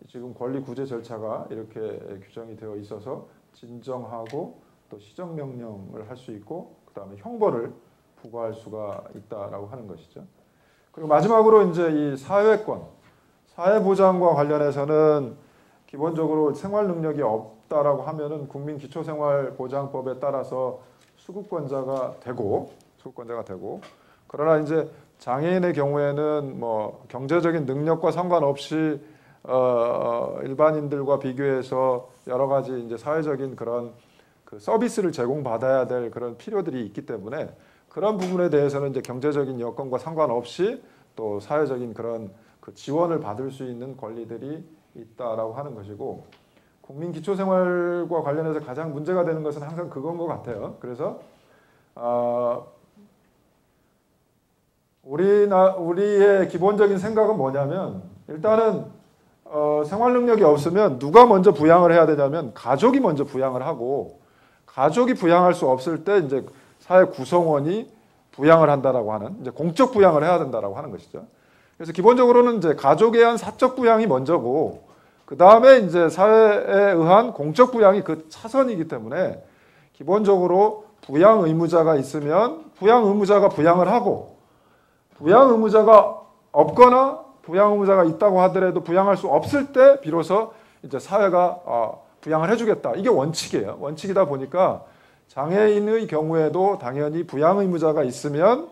지금 권리 구제 절차가 이렇게 규정이 되어 있어서 진정하고 또 시정명령을 할 수 있고 그 다음에 형벌을 부과할 수가 있다라고 하는 것이죠. 그리고 마지막으로 이제 이 사회권, 사회보장과 관련해서는 기본적으로 생활 능력이 없다라고 하면은 국민기초생활보장법에 따라서 수급권자가 되고 그러나 이제 장애인의 경우에는 뭐 경제적인 능력과 상관없이 일반인들과 비교해서 여러 가지 이제 사회적인 그런 서비스를 제공받아야 될 그런 필요들이 있기 때문에 그런 부분에 대해서는 이제 경제적인 여건과 상관없이 또 사회적인 그런 지원을 받을 수 있는 권리들이 있다라고 하는 것이고 국민기초생활과 관련해서 가장 문제가 되는 것은 항상 그건 것 같아요. 그래서 우리의 기본적인 생각은 뭐냐면 일단은 생활 능력이 없으면 누가 먼저 부양을 해야 되냐면 가족이 먼저 부양을 하고 가족이 부양할 수 없을 때 이제 사회 구성원이 부양을 한다라고 하는 이제 공적 부양을 해야 된다라고 하는 것이죠. 그래서 기본적으로는 이제 가족에 의한 사적 부양이 먼저고 그 다음에 이제 사회에 의한 공적 부양이 그 차선이기 때문에 기본적으로 부양 의무자가 있으면 부양 의무자가 부양을 하고 부양 의무자가 없거나 부양 의무자가 있다고 하더라도 부양할 수 없을 때 비로소 이제 사회가 부양을 해주겠다. 이게 원칙이에요. 원칙이다 보니까 장애인의 경우에도 당연히 부양 의무자가 있으면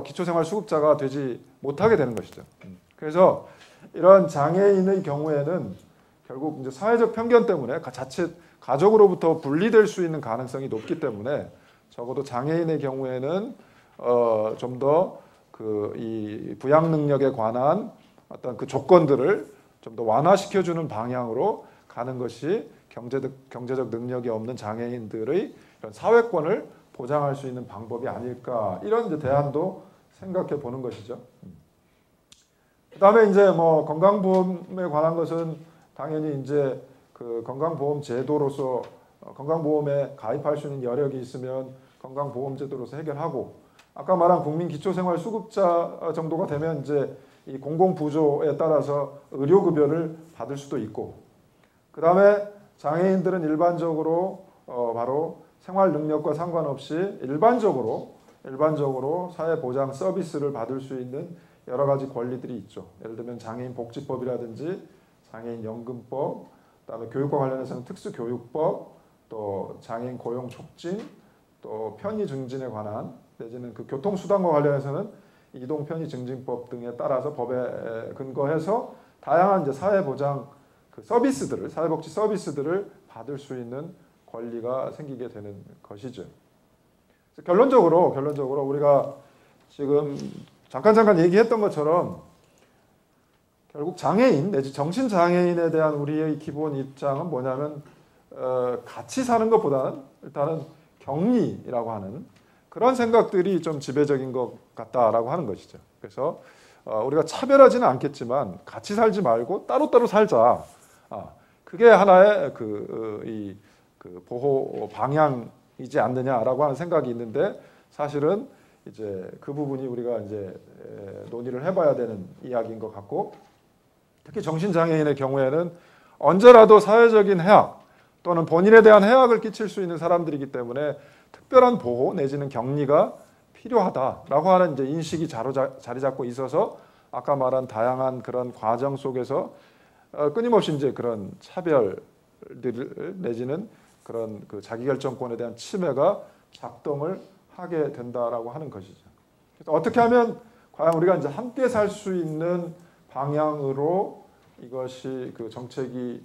기초생활 수급자가 되지 못하게 되는 것이죠. 그래서 이런 장애인의 경우에는 결국 이제 사회적 편견 때문에 자칫 가족으로부터 분리될 수 있는 가능성이 높기 때문에 적어도 장애인의 경우에는 좀 더 이 부양 능력에 관한 어떤 그 조건들을 좀 더 완화시켜주는 방향으로 가는 것이 경제적 능력이 없는 장애인들의 이런 사회권을 보장할 수 있는 방법이 아닐까 이런 이제 대안도 생각해 보는 것이죠. 그다음에 이제 뭐 건강보험에 관한 것은 당연히 이제 그 건강보험 제도로서 건강보험에 가입할 수 있는 여력이 있으면 건강보험제도로서 해결하고 아까 말한 국민기초생활수급자 정도가 되면 이제 이 공공부조에 따라서 의료급여를 받을 수도 있고 그 다음에 장애인들은 일반적으로 바로 생활 능력과 상관없이 일반적으로 사회보장 서비스를 받을 수 있는 여러 가지 권리들이 있죠. 예를 들면 장애인 복지법이라든지 장애인 연금법, 그다음에 교육과 관련해서는 특수교육법, 또 장애인 고용 촉진, 또 편의 증진에 관한 내지는 그 교통수단과 관련해서는 이동 편의 증진법 등에 따라서 법에 근거해서 다양한 이제 사회보장 서비스들을 사회복지 서비스들을 받을 수 있는 권리가 생기게 되는 것이죠. 결론적으로 우리가 지금 잠깐 얘기했던 것처럼 결국 장애인 내지 정신장애인에 대한 우리의 기본 입장은 뭐냐면 같이 사는 것보다는 일단은 격리라고 하는 그런 생각들이 좀 지배적인 것 같다라고 하는 것이죠. 그래서 우리가 차별하지는 않겠지만 같이 살지 말고 따로따로 살자. 그게 하나의 그 보호 방향이 정신이지 않느냐라고 하는 생각이 있는데 사실은 이제 그 부분이 우리가 이제 논의를 해봐야 되는 이야기인 것 같고 특히 정신장애인의 경우에는 언제라도 사회적인 해악 또는 본인에 대한 해악을 끼칠 수 있는 사람들이기 때문에 특별한 보호 내지는 격리가 필요하다라고 하는 이제 인식이 자리 잡고 있어서 아까 말한 다양한 그런 과정 속에서 끊임없이 이제 그런 차별들 내지는 그런 그 자기결정권에 대한 침해가 작동을 하게 된다라고 하는 것이죠. 그래서 어떻게 하면 과연 우리가 이제 함께 살 수 있는 방향으로 이것이 그 정책이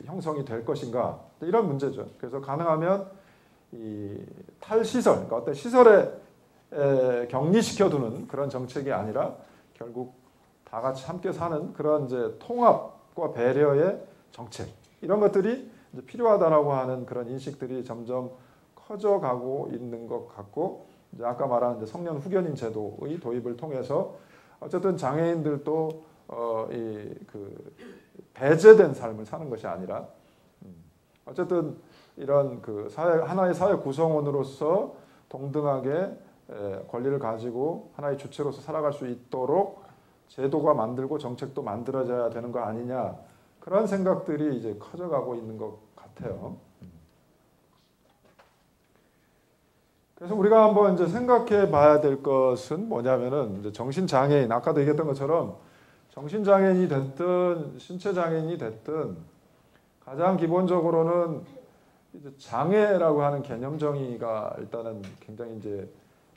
형성이 될 것인가 이런 문제죠. 그래서 가능하면 이 탈시설, 그러니까 어떤 시설에 격리시켜두는 그런 정책이 아니라 결국 다 같이 함께 사는 그런 이제 통합과 배려의 정책 이런 것들이 이제 필요하다라고 하는 그런 인식들이 점점 커져가고 있는 것 같고 이제 아까 말한 이제 성년 후견인 제도의 도입을 통해서 어쨌든 장애인들도 이 그 배제된 삶을 사는 것이 아니라 어쨌든 이런 그 사회 하나의 사회 구성원으로서 동등하게 권리를 가지고 하나의 주체로서 살아갈 수 있도록 제도가 만들고 정책도 만들어져야 되는 거 아니냐 그런 생각들이 이제 커져가고 있는 것 같아요. 그래서 우리가 한번 이제 생각해 봐야 될 것은 뭐냐면은 이제 정신장애인 아까도 얘기했던 것처럼 정신장애인이 됐든 신체장애인이 됐든 가장 기본적으로는 이제 장애라고 하는 개념 정의가 일단은 굉장히 이제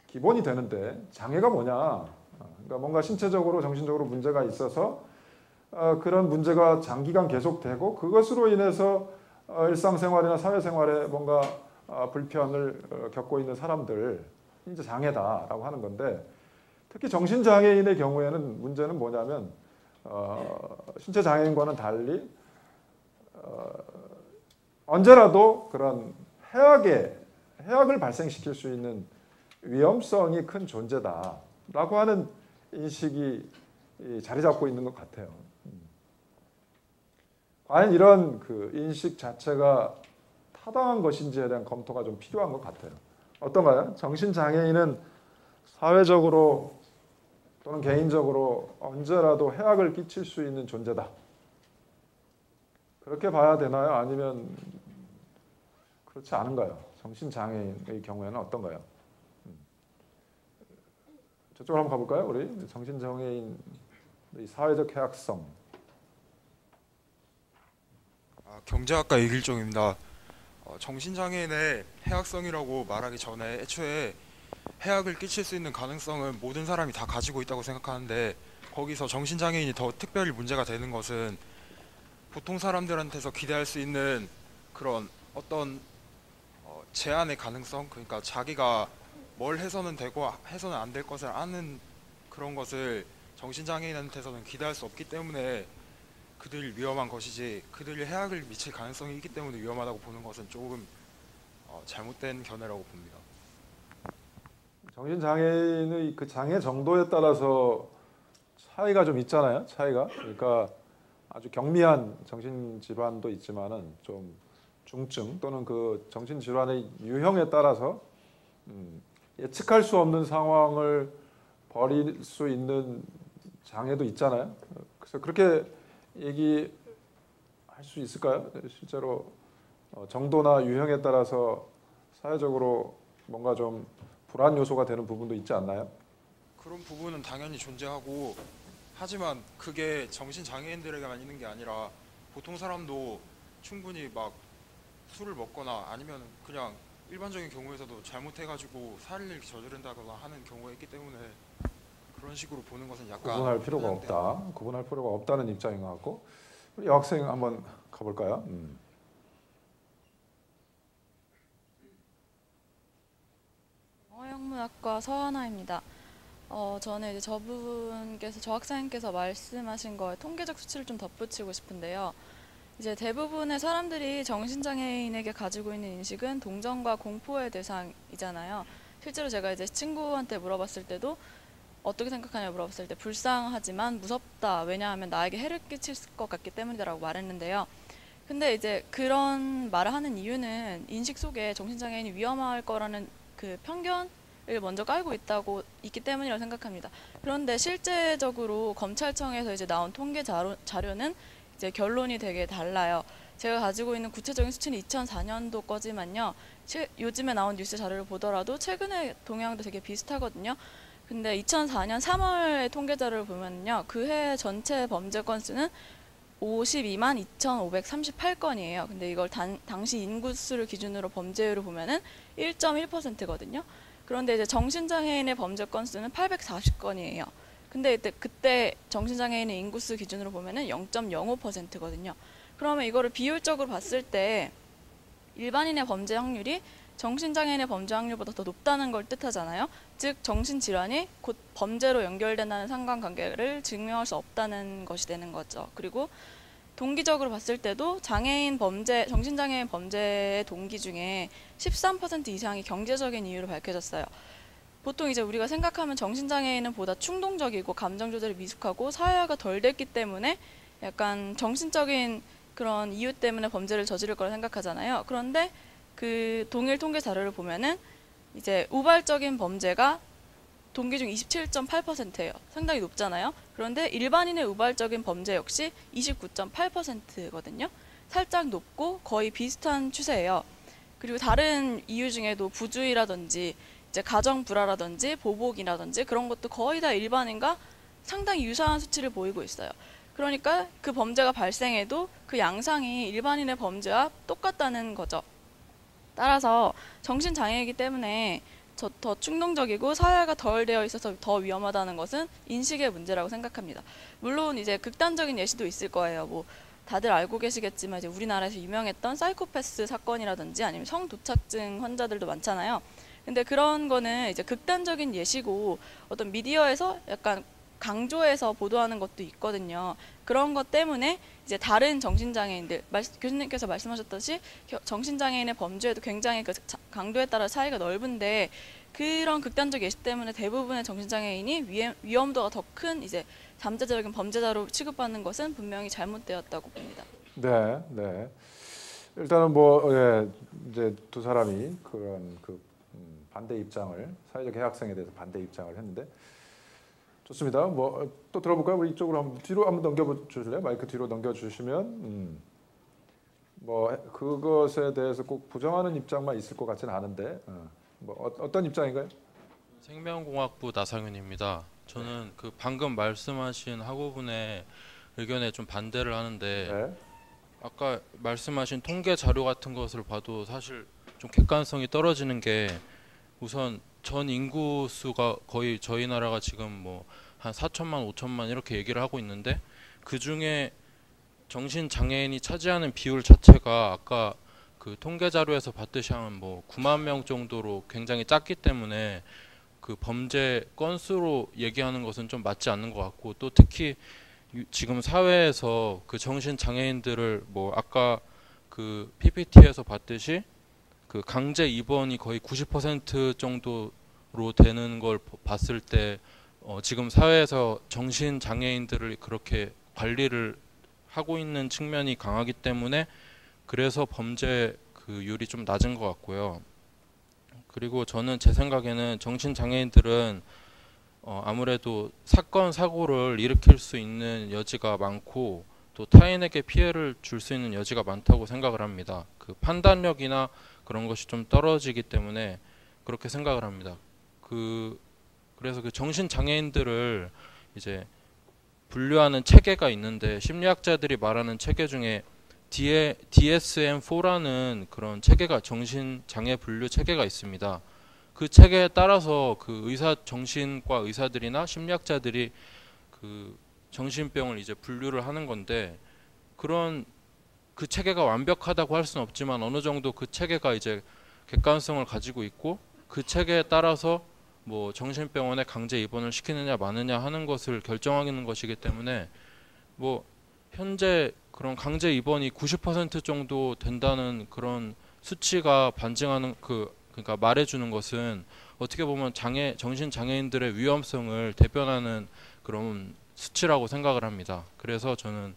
기본이 되는데 장애가 뭐냐? 그러니까 뭔가 신체적으로 정신적으로 문제가 있어서 그런 문제가 장기간 계속되고 그것으로 인해서 일상생활이나 사회생활에 뭔가 불편을 겪고 있는 사람들 이제 장애다라고 하는 건데 특히 정신장애인의 경우에는 문제는 뭐냐면 신체장애인과는 달리 언제라도 그런 해악을 발생시킬 수 있는 위험성이 큰 존재다라고 하는 인식이 자리 잡고 있는 것 같아요. 과연 이런 그 인식 자체가 타당한 것인지에 대한 검토가 좀 필요한 것 같아요. 어떤가요? 정신장애인은 사회적으로 또는 개인적으로 언제라도 해악을 끼칠 수 있는 존재다. 그렇게 봐야 되나요? 아니면 그렇지 않은가요? 정신장애인의 경우에는 어떤가요? 저쪽으로 한번 가볼까요? 우리 정신장애인의 사회적 해악성. 경제학과 이길종입니다. 정신장애인의 해악성이라고 말하기 전에 애초에 해악을 끼칠 수 있는 가능성은 모든 사람이 다 가지고 있다고 생각하는데 거기서 정신장애인이 더 특별히 문제가 되는 것은 보통 사람들한테서 기대할 수 있는 그런 어떤 제한의 가능성, 그러니까 자기가 뭘 해서는 되고 해서는 안 될 것을 아는 그런 것을 정신장애인한테서는 기대할 수 없기 때문에 그들이 위험한 것이지 그들이 해악을 미칠 가능성이 있기 때문에 위험하다고 보는 것은 조금 잘못된 견해라고 봅니다. 정신장애인의 그 장애 정도에 따라서 차이가 좀 있잖아요. 차이가. 그러니까 아주 경미한 정신질환도 있지만은 좀 중증 또는 그 정신질환의 유형에 따라서 예측할 수 없는 상황을 벌일 수 있는 장애도 있잖아요. 그래서 그렇게 얘기할 수 있을까요? 실제로 정도나 유형에 따라서 사회적으로 뭔가 좀 불안 요소가 되는 부분도 있지 않나요? 그런 부분은 당연히 존재하고 하지만 그게 정신장애인들에게만 있는 게 아니라 보통 사람도 충분히 막 술을 먹거나 아니면 그냥 일반적인 경우에서도 잘못해가지고 살인을 저지른다거나 하는 경우가 있기 때문에 그런 식으로 보는 것은 약간 구분할 필요가 없다. 구분할 필요가 없다는 입장인 것 같고 우리 여학생 한번 가볼까요? 영문학과 서하나입니다. 저는 이제 저 학생께서 말씀하신 거에 통계적 수치를 좀 덧붙이고 싶은데요. 이제 대부분의 사람들이 정신장애인에게 가지고 있는 인식은 동정과 공포의 대상이잖아요. 실제로 제가 이제 친구한테 물어봤을 때도 어떻게 생각하냐고 물어봤을 때 불쌍하지만 무섭다. 왜냐하면 나에게 해를 끼칠 것 같기 때문이라고 말했는데요. 근데 이제 그런 말을 하는 이유는 인식 속에 정신장애인이 위험할 거라는 그 편견을 먼저 깔고 있기 때문이라고 생각합니다. 그런데 실제적으로 검찰청에서 이제 나온 통계 자료는 이제 결론이 되게 달라요. 제가 가지고 있는 구체적인 수치는 2004년도 거지만요. 요즘에 나온 뉴스 자료를 보더라도 최근의 동향도 되게 비슷하거든요. 근데 2004년 3월의 통계 자료를 보면요. 그 해 전체 범죄 건수는 52만 2,538건이에요. 근데 이걸 당시 인구수를 기준으로 범죄율을 보면은 1.1%거든요. 그런데 이제 정신장애인의 범죄 건수는 840건이에요. 근데 그때 정신장애인의 인구수 기준으로 보면은 0.05%거든요. 그러면 이거를 비율적으로 봤을 때 일반인의 범죄 확률이 정신장애인의 범죄 확률보다 더 높다는 걸 뜻하잖아요. 즉 정신질환이 곧 범죄로 연결된다는 상관관계를 증명할 수 없다는 것이 되는 거죠. 그리고 동기적으로 봤을 때도 정신장애인 범죄의 동기 중에 13% 이상이 경제적인 이유로 밝혀졌어요. 보통 이제 우리가 생각하면 정신장애인은 보다 충동적이고 감정 조절이 미숙하고 사회화가 덜 됐기 때문에 약간 정신적인 그런 이유 때문에 범죄를 저지를 거라 생각하잖아요. 그런데 그 동일 통계 자료를 보면은 이제 우발적인 범죄가 동기 중 27.8%예요. 상당히 높잖아요. 그런데 일반인의 우발적인 범죄 역시 29.8%거든요. 살짝 높고 거의 비슷한 추세예요. 그리고 다른 이유 중에도 부주의라든지 이제 가정 불화라든지 보복이라든지 그런 것도 거의 다 일반인과 상당히 유사한 수치를 보이고 있어요. 그러니까 그 범죄가 발생해도 그 양상이 일반인의 범죄와 똑같다는 거죠. 따라서 정신장애이기 때문에 더 충동적이고 사회가 덜 되어 있어서 더 위험하다는 것은 인식의 문제라고 생각합니다. 물론 이제 극단적인 예시도 있을 거예요. 뭐 다들 알고 계시겠지만 이제 우리나라에서 유명했던 사이코패스 사건이라든지 아니면 성도착증 환자들도 많잖아요. 근데 그런 거는 이제 극단적인 예시고 어떤 미디어에서 약간 강조해서 보도하는 것도 있거든요. 그런 것 때문에 이제 다른 정신장애인들, 교수님께서 말씀하셨듯이 정신장애인의 범죄에도 굉장히 그 강도에 따라 차이가 넓은데 그런 극단적 예시 때문에 대부분의 정신장애인이 위험도가 더 큰 이제 잠재적인 범죄자로 취급받는 것은 분명히 잘못되었다고 봅니다. 네, 네. 일단은 뭐 예, 이제 두 사람이 그런 반대 입장을 사회적 해악성에 대해서 반대 입장을 했는데. 좋습니다. 뭐 또 들어볼까요? 우리 이쪽으로 뒤로 한번 넘겨주실래요? 마이크 뒤로 넘겨주시면 뭐 그것에 대해서 꼭 부정하는 입장만 있을 것 같지는 않은데 뭐 어떤 입장인가요? 생명공학부 나상윤입니다. 저는 그 방금 말씀하신 학우분의 의견에 좀 반대를 하는데 네. 아까 말씀하신 통계 자료 같은 것을 봐도 사실 좀 객관성이 떨어지는 게 우선 전 인구 수가 거의 저희 나라가 지금 뭐 한 4천만, 5천만 이렇게 얘기를 하고 있는데 그 중에 정신 장애인이 차지하는 비율 자체가 아까 그 통계 자료에서 봤듯이 한 뭐 9만 명 정도로 굉장히 작기 때문에 그 범죄 건수로 얘기하는 것은 좀 맞지 않는 것 같고 또 특히 지금 사회에서 그 정신 장애인들을 뭐 아까 그 PPT에서 봤듯이 그 강제 입원이 거의 90% 정도로 되는 걸 봤을 때 지금 사회에서 정신 장애인들을 그렇게 관리를 하고 있는 측면이 강하기 때문에 그래서 범죄 그 율이 좀 낮은 것 같고요. 그리고 저는 제 생각에는 정신 장애인들은 아무래도 사건 사고를 일으킬 수 있는 여지가 많고 또 타인에게 피해를 줄 수 있는 여지가 많다고 생각을 합니다. 그 판단력이나 그런 것이 좀 떨어지기 때문에 그렇게 생각을 합니다. 그래서 그 정신 장애인들을 이제 분류하는 체계가 있는데 심리학자들이 말하는 체계 중에 DSM-4라는 그런 체계가 정신 장애 분류 체계가 있습니다. 그 체계에 따라서 그 정신과 의사들이나 심리학자들이 그 정신병을 이제 분류를 하는 건데 그 체계가 완벽하다고 할 수는 없지만 어느 정도 그 체계가 이제 객관성을 가지고 있고 그 체계에 따라서 뭐 정신병원에 강제 입원을 시키느냐 마느냐 하는 것을 결정하는 것이기 때문에 뭐 현재 그런 강제 입원이 90% 정도 된다는 그런 수치가 반증하는 그러니까 말해주는 것은 어떻게 보면 정신 장애인들의 위험성을 대변하는 그런 수치라고 생각을 합니다. 그래서 저는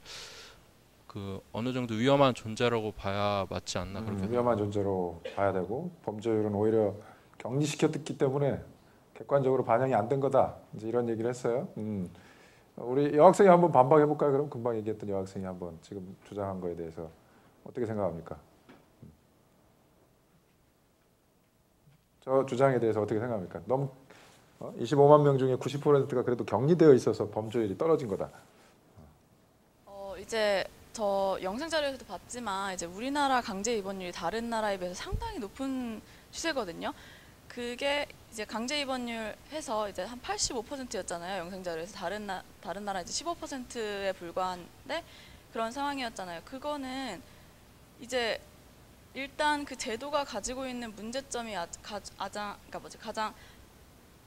그 어느 정도 위험한 존재라고 봐야 맞지 않나 그렇게 위험한 존재로 봐야 되고 범죄율은 오히려 격리시켰기 때문에 객관적으로 반영이 안 된 거다. 이제 이런 얘기를 했어요. 우리 여학생이 한번 반박해 볼까요? 그럼 금방 얘기했던 여학생이 한번 지금 주장한 거에 대해서 어떻게 생각합니까? 저 주장에 대해서 어떻게 생각합니까? 너무 25만 명 중에 90%가 그래도 격리되어 있어서 범죄율이 떨어진 거다. 이제 저 영상 자료에서도 봤지만 이제 우리나라 강제 입원율이 다른 나라에 비해서 상당히 높은 추세거든요. 그게 이제 강제 입원율 해서 이제 한 85%였잖아요. 영상 자료에서 다른 나라 이제 15%에 불과한데 그런 상황이었잖아요. 그거는 이제 일단 그 제도가 가지고 있는 문제점이 가장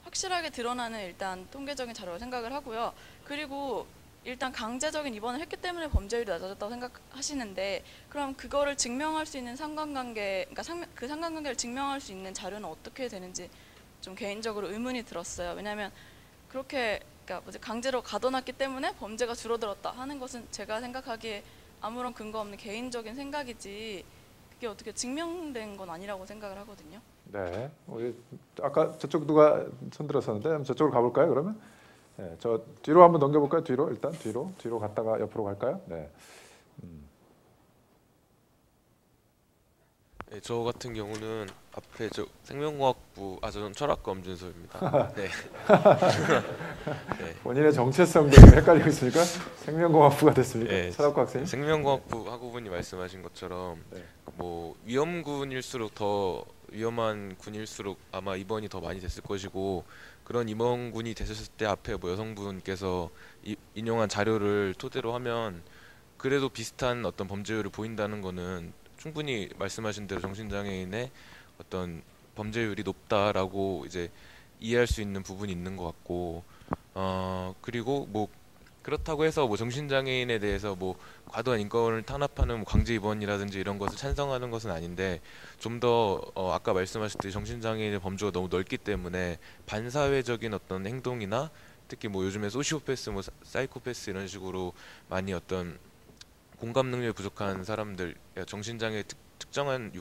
확실하게 드러나는 일단 통계적인 자료라고 생각을 하고요. 그리고 일단 강제적인 입원을 했기 때문에 범죄율이 낮아졌다고 생각하시는데 그럼 그거를 증명할 수 있는 상관관계, 그러니까 그 상관관계를 증명할 수 있는 자료는 어떻게 되는지 좀 개인적으로 의문이 들었어요. 왜냐하면 그렇게 강제로 가둬놨기 때문에 범죄가 줄어들었다 하는 것은 제가 생각하기에 아무런 근거 없는 개인적인 생각이지 그게 어떻게 증명된 건 아니라고 생각을 하거든요. 네, 우리 아까 저쪽 누가 손들었었는데 저쪽으로 가볼까요? 그러면 네, 저 뒤로 한번 넘겨볼까요? 뒤로 일단 뒤로 갔다가 옆으로 갈까요? 네. 네, 저 같은 경우는 앞에 저 생명과학부 저는 철학과 엄준서입니다. 네. 네. 본인의 정체성도 좀 헷갈리고 있으니까 생명공학부가 됐습니까? 네, 철학과 학생? 생명과학부 학우분이 말씀하신 것처럼 네. 뭐 위험군일수록 더 위험한 군일수록 아마 입원이 더 많이 됐을 것이고 그런 임원군이 되셨을 때 앞에 뭐 여성분께서 인용한 자료를 토대로 하면 그래도 비슷한 어떤 범죄율을 보인다는 거는 충분히 말씀하신 대로 정신장애인의 어떤 범죄율이 높다라고 이제 이해할 수 있는 부분이 있는 것 같고 그리고 뭐 그렇다고 해서 뭐 정신장애인에 대해서 뭐 과도한 인권을 탄압하는 뭐 강제 입원이라든지 이런 것을 찬성하는 것은 아닌데 좀 더 아까 말씀하셨듯이 정신장애인의 범주가 너무 넓기 때문에 반사회적인 어떤 행동이나 특히 뭐 요즘에 소시오패스, 뭐 사이코패스 이런 식으로 많이 어떤 공감 능력이 부족한 사람들, 정신장애 특정한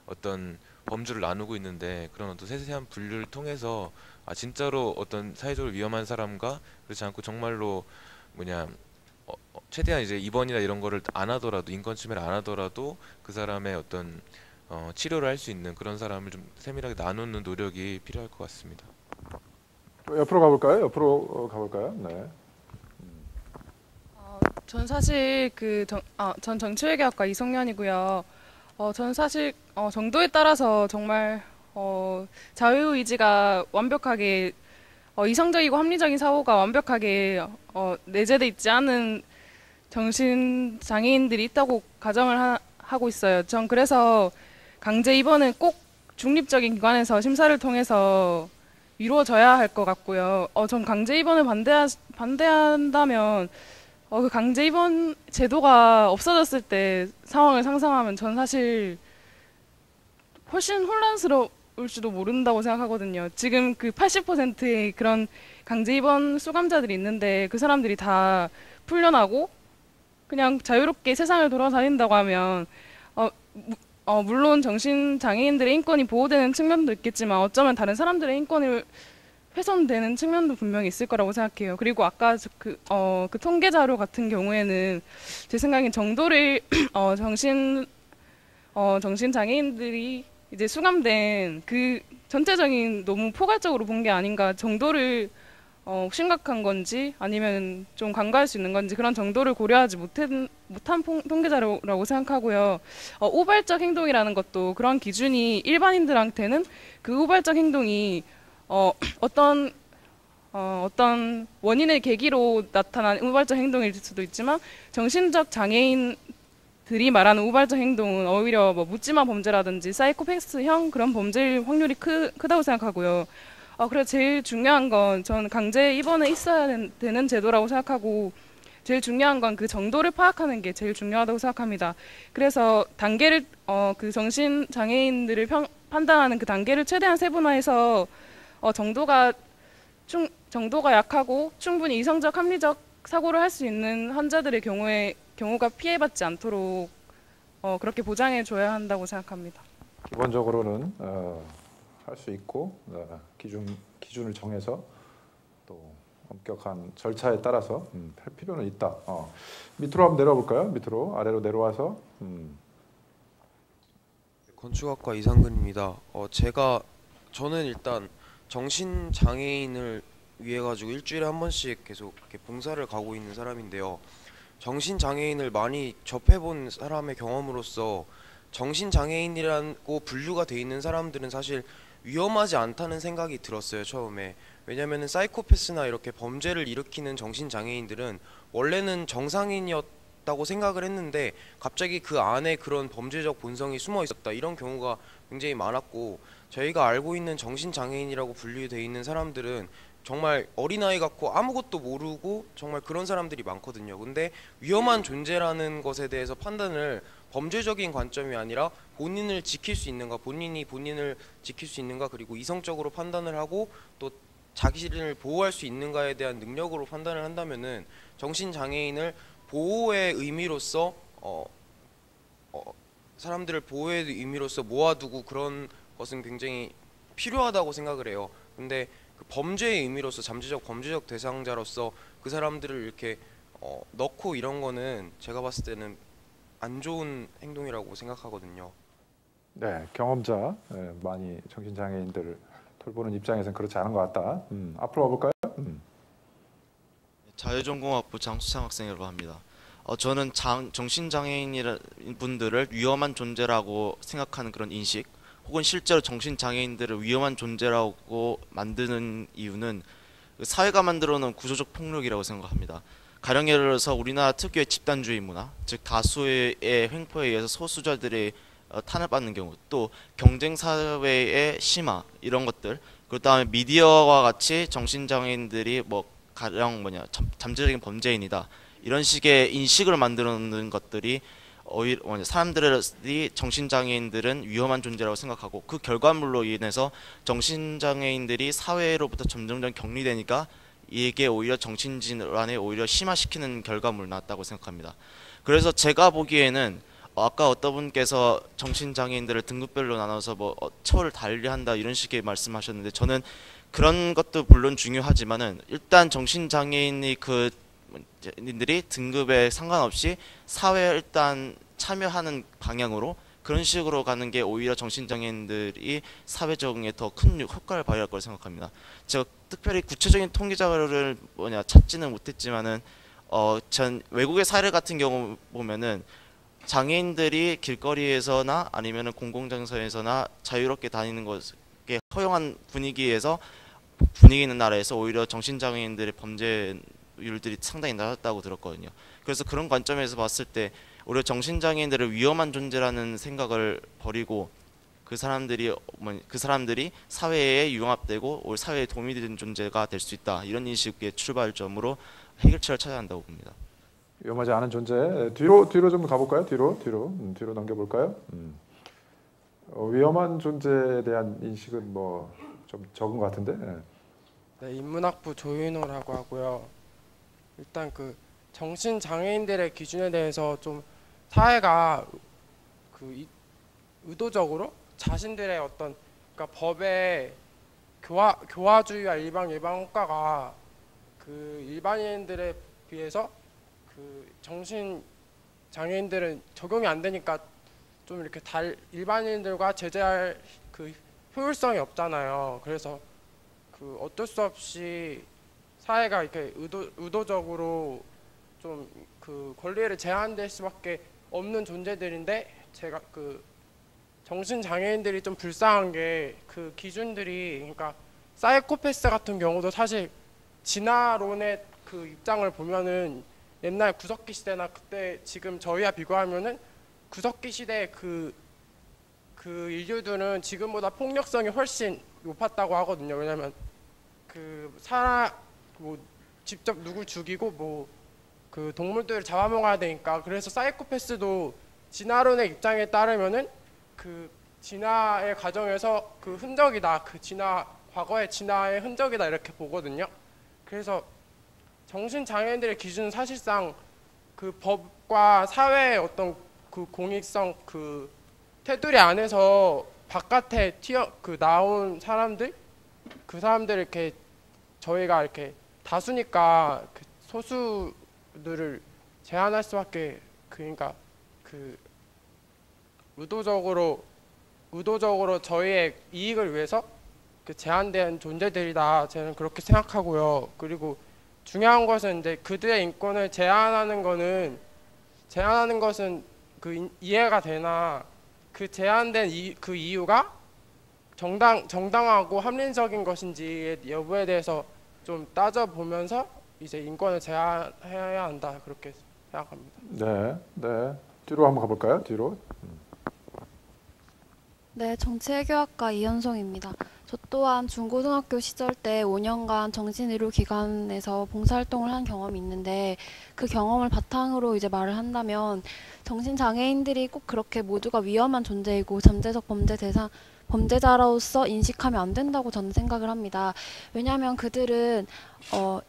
어떤 범주를 나누고 있는데 그런 어떤 세세한 분류를 통해서 진짜로 어떤 사회적으로 위험한 사람과 그렇지 않고 정말로 최대한 이제 입원이나 이런 거를 안 하더라도 인권 침해를 안 하더라도 그 사람의 어떤 치료를 할 수 있는 그런 사람을 좀 세밀하게 나누는 노력이 필요할 것 같습니다. 옆으로 가볼까요? 옆으로 가볼까요? 네. 전 사실 전 정치외교학과 이성년이고요. 전 사실 정도에 따라서 정말 자유의지가 완벽하게 이성적이고 합리적인 사고가 완벽하게 내재돼 있지 않은 정신장애인들이 있다고 가정을 하고 있어요. 전 그래서 강제 입원은 꼭 중립적인 기관에서 심사를 통해서 이루어져야 할 것 같고요. 전 강제 입원을 반대한다면 그 강제 입원 제도가 없어졌을 때 상황을 상상하면 전 사실 훨씬 혼란스러울지도 모른다고 생각하거든요. 지금 그 80%의 그런 강제 입원 수감자들이 있는데 그 사람들이 다 풀려나고 그냥 자유롭게 세상을 돌아다닌다고 하면 물론 정신장애인들의 인권이 보호되는 측면도 있겠지만 어쩌면 다른 사람들의 인권을 훼손되는 측면도 분명히 있을 거라고 생각해요. 그리고 아까 그 통계 자료 같은 경우에는 제 생각엔 정도를 정신장애인들이 이제 수감된 그 전체적인 너무 포괄적으로 본 게 아닌가, 정도를 심각한 건지 아니면 좀 간과할 수 있는 건지 그런 정도를 고려하지 못한 통계 자료라고 생각하고요. 우발적 행동이라는 것도 그런 기준이 일반인들한테는 그 우발적 행동이 어떤 원인의 계기로 나타난 우발적 행동일 수도 있지만 정신적 장애인들이 말하는 우발적 행동은 오히려 뭐 묻지마 범죄라든지 사이코패스형 그런 범죄일 확률이 크다고 생각하고요. 그래서 제일 중요한 건 저는 강제 입원에 있어야 되는 제도라고 생각하고 제일 중요한 건 그 정도를 파악하는 게 제일 중요하다고 생각합니다. 그래서 단계를 그 정신 장애인들을 판단하는 그 단계를 최대한 세분화해서 정도가 약하고 충분히 이성적 합리적 사고를 할 수 있는 환자들의 경우에 경우가 피해받지 않도록 그렇게 보장해 줘야 한다고 생각합니다. 기본적으로는 할 수 있고 기준을 정해서 또 엄격한 절차에 따라서 할 필요는 있다. 밑으로 한번 내려와 볼까요? 밑으로 아래로 내려와서 건축학과 이상근입니다. 저는 일단 정신 장애인을 위해 가지고 일주일에 한 번씩 계속 이렇게 봉사를 가고 있는 사람인데요. 정신 장애인을 많이 접해본 사람의 경험으로서 정신 장애인이라고 분류가 돼 있는 사람들은 사실 위험하지 않다는 생각이 들었어요, 처음에. 왜냐면은 사이코패스나 이렇게 범죄를 일으키는 정신 장애인들은 원래는 정상인이었다고 생각을 했는데 갑자기 그 안에 그런 범죄적 본성이 숨어 있었다, 이런 경우가 굉장히 많았고, 저희가 알고 있는 정신 장애인이라고 분류되어 있는 사람들은 정말 어린아이 같고 아무것도 모르고 정말 그런 사람들이 많거든요. 근데 위험한 존재라는 것에 대해서 판단을 범죄적인 관점이 아니라 본인을 지킬 수 있는가, 본인이 본인을 지킬 수 있는가, 그리고 이성적으로 판단을 하고 또 자기를 보호할 수 있는가에 대한 능력으로 판단을 한다면은 정신장애인을 보호의 의미로서 사람들을 보호의 의미로서 모아두고 그런 것은 굉장히 필요하다고 생각을 해요. 근데 그 범죄의 의미로서 범죄적 대상자로서 그 사람들을 이렇게 넣고 이런 거는 제가 봤을 때는 안 좋은 행동이라고 생각하거든요. 네, 경험자 많이 정신장애인들을 돌보는 입장에서는 그렇지 않은 것 같다. 앞으로 와볼까요? 자유전공학부 장수창 학생이라고 합니다. 저는 정신장애인 분들을 위험한 존재라고 생각하는 그런 인식, 혹은 실제로 정신장애인들을 위험한 존재라고 만드는 이유는 사회가 만들어 놓은 구조적 폭력이라고 생각합니다. 가령 예를 들어서 우리나라 특유의 집단주의 문화, 즉 다수의 횡포에 의해서 소수자들이 탄압받는 경우, 또 경쟁사회의 심화, 이런 것들, 그 다음에 미디어와 같이 정신장애인들이 가령 잠재적인 범죄인이다, 이런 식의 인식을 만들어 놓는 것들이 오히려 사람들이 정신장애인들은 위험한 존재라고 생각하고, 그 결과물로 인해서 정신장애인들이 사회로부터 점점점 격리되니까 이게 오히려 정신질환에 오히려 심화시키는 결과물이 나왔다고 생각합니다. 그래서 제가 보기에는 아까 어떤 분께서 정신장애인들을 등급별로 나눠서 처우를 달리한다 이런 식의 말씀하셨는데, 저는 그런 것도 물론 중요하지만은 일단 정신장애인이 들이 등급에 상관없이 사회에 일단 참여하는 방향으로 그런 식으로 가는 게 오히려 정신장애인들이 사회 적응에 더 큰 효과를 발휘할 거라고 생각합니다. 제가 특별히 구체적인 통계 자료를 찾지는 못했지만은 전 외국의 사례 같은 경우 보면은 장애인들이 길거리에서나 아니면은 공공장소에서나 자유롭게 다니는 것에 허용한 분위기 있는 나라에서 오히려 정신장애인들의 범죄율들이 상당히 낮았다고 들었거든요. 그래서 그런 관점에서 봤을 때 오히려 정신장애인들을 위험한 존재라는 생각을 버리고 그 사람들이 사회에 융합되고 오히려 사회에 도움이 되는 존재가 될 수 있다, 이런 인식의 출발점으로 해결책을 찾아야 한다고 봅니다. 위험하지 않은 존재. 뒤로 좀 가볼까요? 뒤로 넘겨볼까요? 위험한 존재에 대한 인식은 좀 적은 것 같은데. 네, 인문학부 조윤호라고 하고요. 일단 정신 장애인들의 기준에 대해서 좀 사회가 의도적으로 자신들의 그러니까 법의 교화주의와 일방효과가 일반인들에 비해서 정신 장애인들은 적용이 안 되니까 좀 이렇게 일반인들과 제재할 효율성이 없잖아요. 그래서 어쩔 수 없이 사회가 이렇게 의도적으로 좀 권리를 제한될 수밖에 없는 존재들인데, 제가 정신 장애인들이 좀 불쌍한 게 기준들이, 그러니까 사이코패스 같은 경우도 사실 진화론의 입장을 보면은 옛날 구석기 시대나 그때 지금 저희와 비교하면은 구석기 시대 인류들은 지금보다 폭력성이 훨씬 높았다고 하거든요. 왜냐면 직접 누굴 죽이고 동물들을 잡아먹어야 되니까. 그래서 사이코패스도 진화론의 입장에 따르면은 진화의 과정에서 흔적이다, 과거의 진화의 흔적이다, 이렇게 보거든요. 그래서 정신 장애인들의 기준은 사실상 그 법과 사회의 어떤 그 공익성 그 테두리 안에서 바깥에 나온 사람들 그 사람들 이렇게 저희가 이렇게 다수니까 그 소수들을 제한할 수밖에 그러니까 그 의도적으로 저희의 이익을 위해서 그 제한된 존재들이다 저는 그렇게 생각하고요. 그리고 중요한 것은 이제 그들의 인권을 제한하는 것은 그 이해가 되나 그 제한된 그 이유가 정당하고 합리적인 것인지 여부에 대해서 좀 따져보면서 이제 인권을 제한해야 한다 그렇게 생각합니다. 네, 네. 뒤로 한번 가볼까요? 뒤로. 네, 정치외교학과 이현송입니다. 저 또한 중고등학교 시절 때 5년간 정신의료기관에서 봉사활동을 한 경험이 있는데 그 경험을 바탕으로 이제 말을 한다면 정신장애인들이 꼭 그렇게 모두가 위험한 존재이고 잠재적 범죄자로서 인식하면 안 된다고 저는 생각을 합니다. 왜냐하면 그들은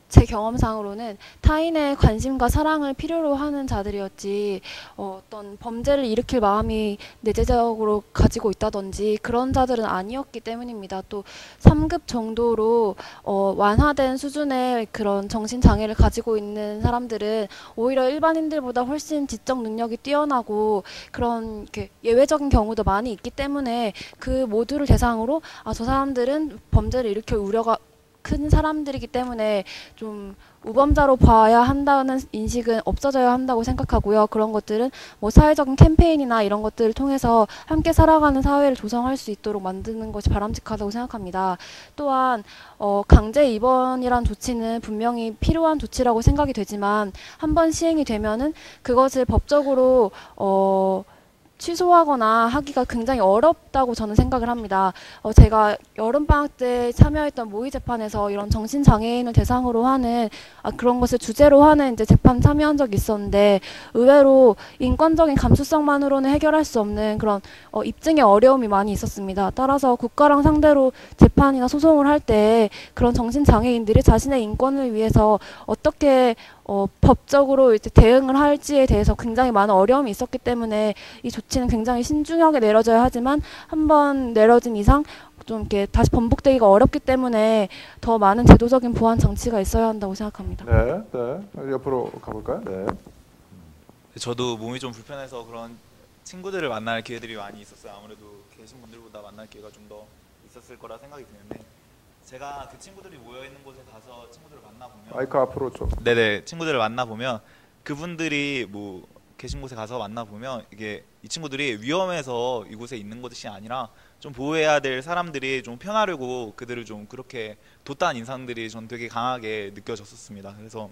제 경험상으로는 타인의 관심과 사랑을 필요로 하는 자들이었지 어떤 범죄를 일으킬 마음이 내재적으로 가지고 있다든지 그런 자들은 아니었기 때문입니다. 또 3급 정도로 완화된 수준의 그런 정신장애를 가지고 있는 사람들은 오히려 일반인들보다 훨씬 지적 능력이 뛰어나고 그런 이렇게 예외적인 경우도 많이 있기 때문에 그 모두를 대상으로 저 사람들은 범죄를 일으킬 우려가 큰 사람들이기 때문에 좀 우범자로 봐야 한다는 인식은 없어져야 한다고 생각하고요. 그런 것들은 뭐 사회적인 캠페인이나 이런 것들을 통해서 함께 살아가는 사회를 조성할 수 있도록 만드는 것이 바람직하다고 생각합니다. 또한 강제 입원이란 조치는 분명히 필요한 조치라고 생각이 되지만 한번 시행이 되면은 그것을 법적으로 취소하거나 하기가 굉장히 어렵다고 저는 생각을 합니다. 제가 여름방학 때 참여했던 모의 재판에서 이런 정신장애인을 대상으로 하는 그런 것을 주제로 하는 이제 재판 참여한 적이 있었는데 의외로 인권적인 감수성만으로는 해결할 수 없는 그런 입증의 어려움이 많이 있었습니다. 따라서 국가랑 상대로 재판이나 소송을 할 때 그런 정신장애인들이 자신의 인권을 위해서 어떻게 법적으로 이제 대응을 할지에 대해서 굉장히 많은 어려움이 있었기 때문에 이 조치는 굉장히 신중하게 내려져야 하지만 한번 내려진 이상 좀 이렇게 다시 번복되기가 어렵기 때문에 더 많은 제도적인 보완 장치가 있어야 한다고 생각합니다. 네, 네. 옆으로 가볼까요? 네. 저도 몸이 좀 불편해서 그런 친구들을 만날 기회들이 많이 있었어요. 아무래도 계신 분들보다 만날 기회가 좀 더 있었을 거라 생각이 드는데 제가 그 친구들이 모여 있는 곳에 가서 친구들을 만나보면 마이크 앞으로 좀. 네네 친구들을 만나보면 그분들이 뭐 계신 곳에 가서 만나보면 이게 이 친구들이 위험해서 이곳에 있는 것이 아니라 좀 보호해야 될 사람들이 좀 편하려고 그들을 좀 그렇게 뒀다는 인상들이 전 되게 강하게 느껴졌었습니다. 그래서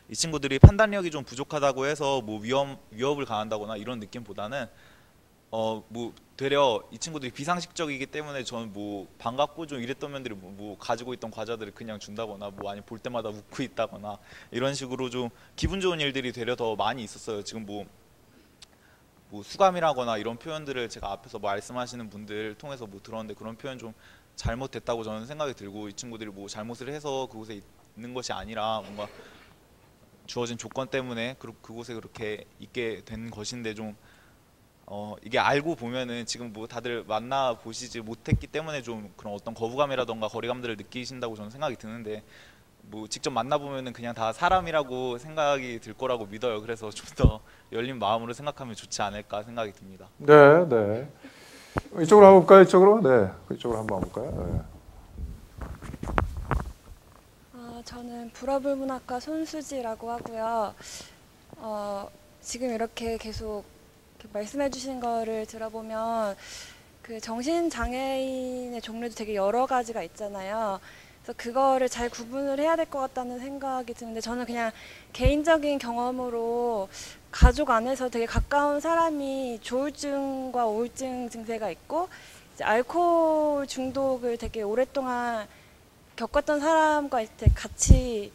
이 친구들이 판단력이 좀 부족하다고 해서 뭐 위협을 가한다거나 이런 느낌보다는 뭐 되려 이 친구들이 비상식적이기 때문에 저는 뭐 반갑고 좀 이랬던 면들이 뭐 가지고 있던 과자들을 그냥 준다거나 뭐 아니 볼 때마다 웃고 있다거나 이런 식으로 좀 기분 좋은 일들이 되려 더 많이 있었어요. 지금 뭐 수감이라거나 이런 표현들을 제가 앞에서 말씀하시는 분들 통해서 뭐 들었는데 그런 표현 좀 잘못됐다고 저는 생각이 들고 이 친구들이 뭐 잘못을 해서 그곳에 있는 것이 아니라 뭔가 주어진 조건 때문에 그곳에 그렇게 있게 된 것인데 좀 이게 알고 보면은 지금 뭐 다들 만나 보시지 못했기 때문에 좀 그런 어떤 거부감이라던가 거리감들을 느끼신다고 저는 생각이 드는데 뭐 직접 만나 보면은 그냥 다 사람이라고 생각이 들 거라고 믿어요. 그래서 좀 더 열린 마음으로 생각하면 좋지 않을까 생각이 듭니다. 네, 네. 이쪽으로 한번 볼까요? 이쪽으로? 네, 이쪽으로 한번 볼까요? 네. 저는 불어불문학과 손수지라고 하고요. 지금 이렇게 계속 말씀해 주신 거를 들어보면 그 정신장애인의 종류도 되게 여러 가지가 있잖아요. 그래서 그거를 잘 구분을 해야 될 것 같다는 생각이 드는데 저는 그냥 개인적인 경험으로 가족 안에서 되게 가까운 사람이 조울증과 우울증 증세가 있고 이제 알코올 중독을 되게 오랫동안 겪었던 사람과 이렇게 같이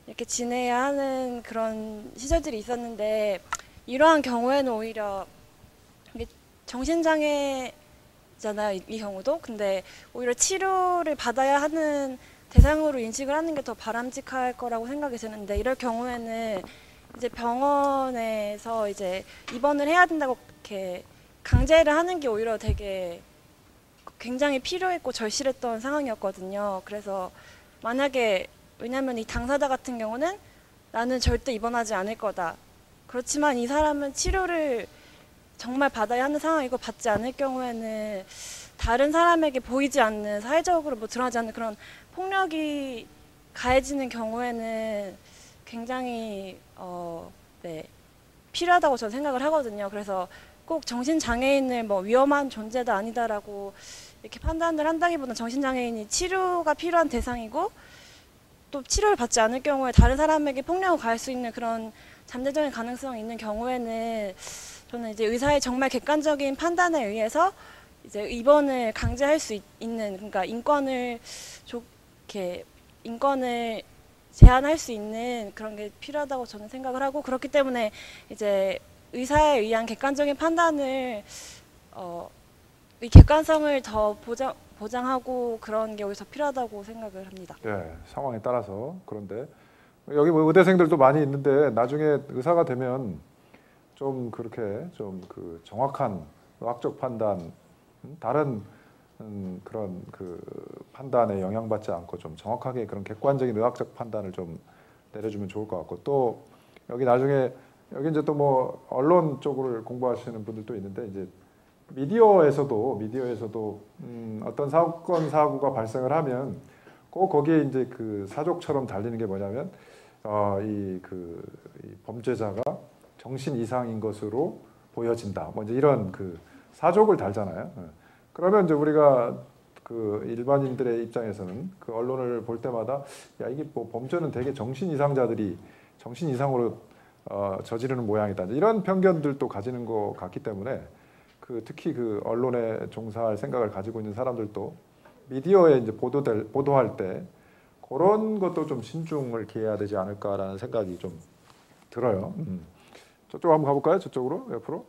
이렇게 지내야 하는 그런 시절들이 있었는데 이러한 경우에는 오히려 이게 정신장애잖아요, 이 경우도. 근데 오히려 치료를 받아야 하는 대상으로 인식을 하는 게 더 바람직할 거라고 생각이 드는데 이럴 경우에는 이제 병원에서 이제 입원을 해야 된다고 이렇게 강제를 하는 게 오히려 되게 굉장히 필요했고 절실했던 상황이었거든요. 그래서 만약에 왜냐하면 이 당사자 같은 경우는 나는 절대 입원하지 않을 거다. 그렇지만 이 사람은 치료를 정말 받아야 하는 상황이고 받지 않을 경우에는 다른 사람에게 보이지 않는 사회적으로 뭐 드러나지 않는 그런 폭력이 가해지는 경우에는 굉장히 네, 필요하다고 저는 생각을 하거든요. 그래서 꼭 정신장애인을 뭐 위험한 존재다 아니다라고 이렇게 판단을 한다기보다는 정신장애인이 치료가 필요한 대상이고 또 치료를 받지 않을 경우에 다른 사람에게 폭력을 가할 수 있는 그런 잠재적인 가능성이 있는 경우에는 저는 이제 의사의 정말 객관적인 판단에 의해서 이제 입원을 강제할 수 있는 그러니까 인권을 이렇게 인권을 제한할 수 있는 그런 게 필요하다고 저는 생각을 하고 그렇기 때문에 이제 의사에 의한 객관적인 판단을 이 객관성을 더 보장하고 그런 게 여기서 필요하다고 생각을 합니다. 예, 상황에 따라서. 그런데 여기 뭐 의대생들도 많이 있는데 나중에 의사가 되면 좀 그렇게 좀 그 정확한 의학적 판단, 다른 그런 그 판단에 영향받지 않고 좀 정확하게 그런 객관적인 의학적 판단을 좀 내려주면 좋을 것 같고 또 여기 나중에 여기 이제 또 뭐 언론 쪽을 공부하시는 분들도 있는데 이제 미디어에서도 어떤 사건 사고가 발생을 하면 꼭 거기에 이제 그 사족처럼 달리는 게 뭐냐면 이 범죄자가 정신 이상인 것으로 보여진다. 뭐 이제 이런 그 사족을 달잖아요. 그러면 이제 우리가 그 일반인들의 입장에서는 그 언론을 볼 때마다 야 이게 뭐 범죄는 되게 정신 이상자들이 정신 이상으로 저지르는 모양이다. 이런 편견들도 가지는 것 같기 때문에 그 특히 그 언론에 종사할 생각을 가지고 있는 사람들도 미디어에 이제 보도할 때 그런 것도 좀 신중을 기해야 되지 않을까라는 생각이 좀 들어요. 저쪽 한번 가볼까요? 저쪽으로 옆으로.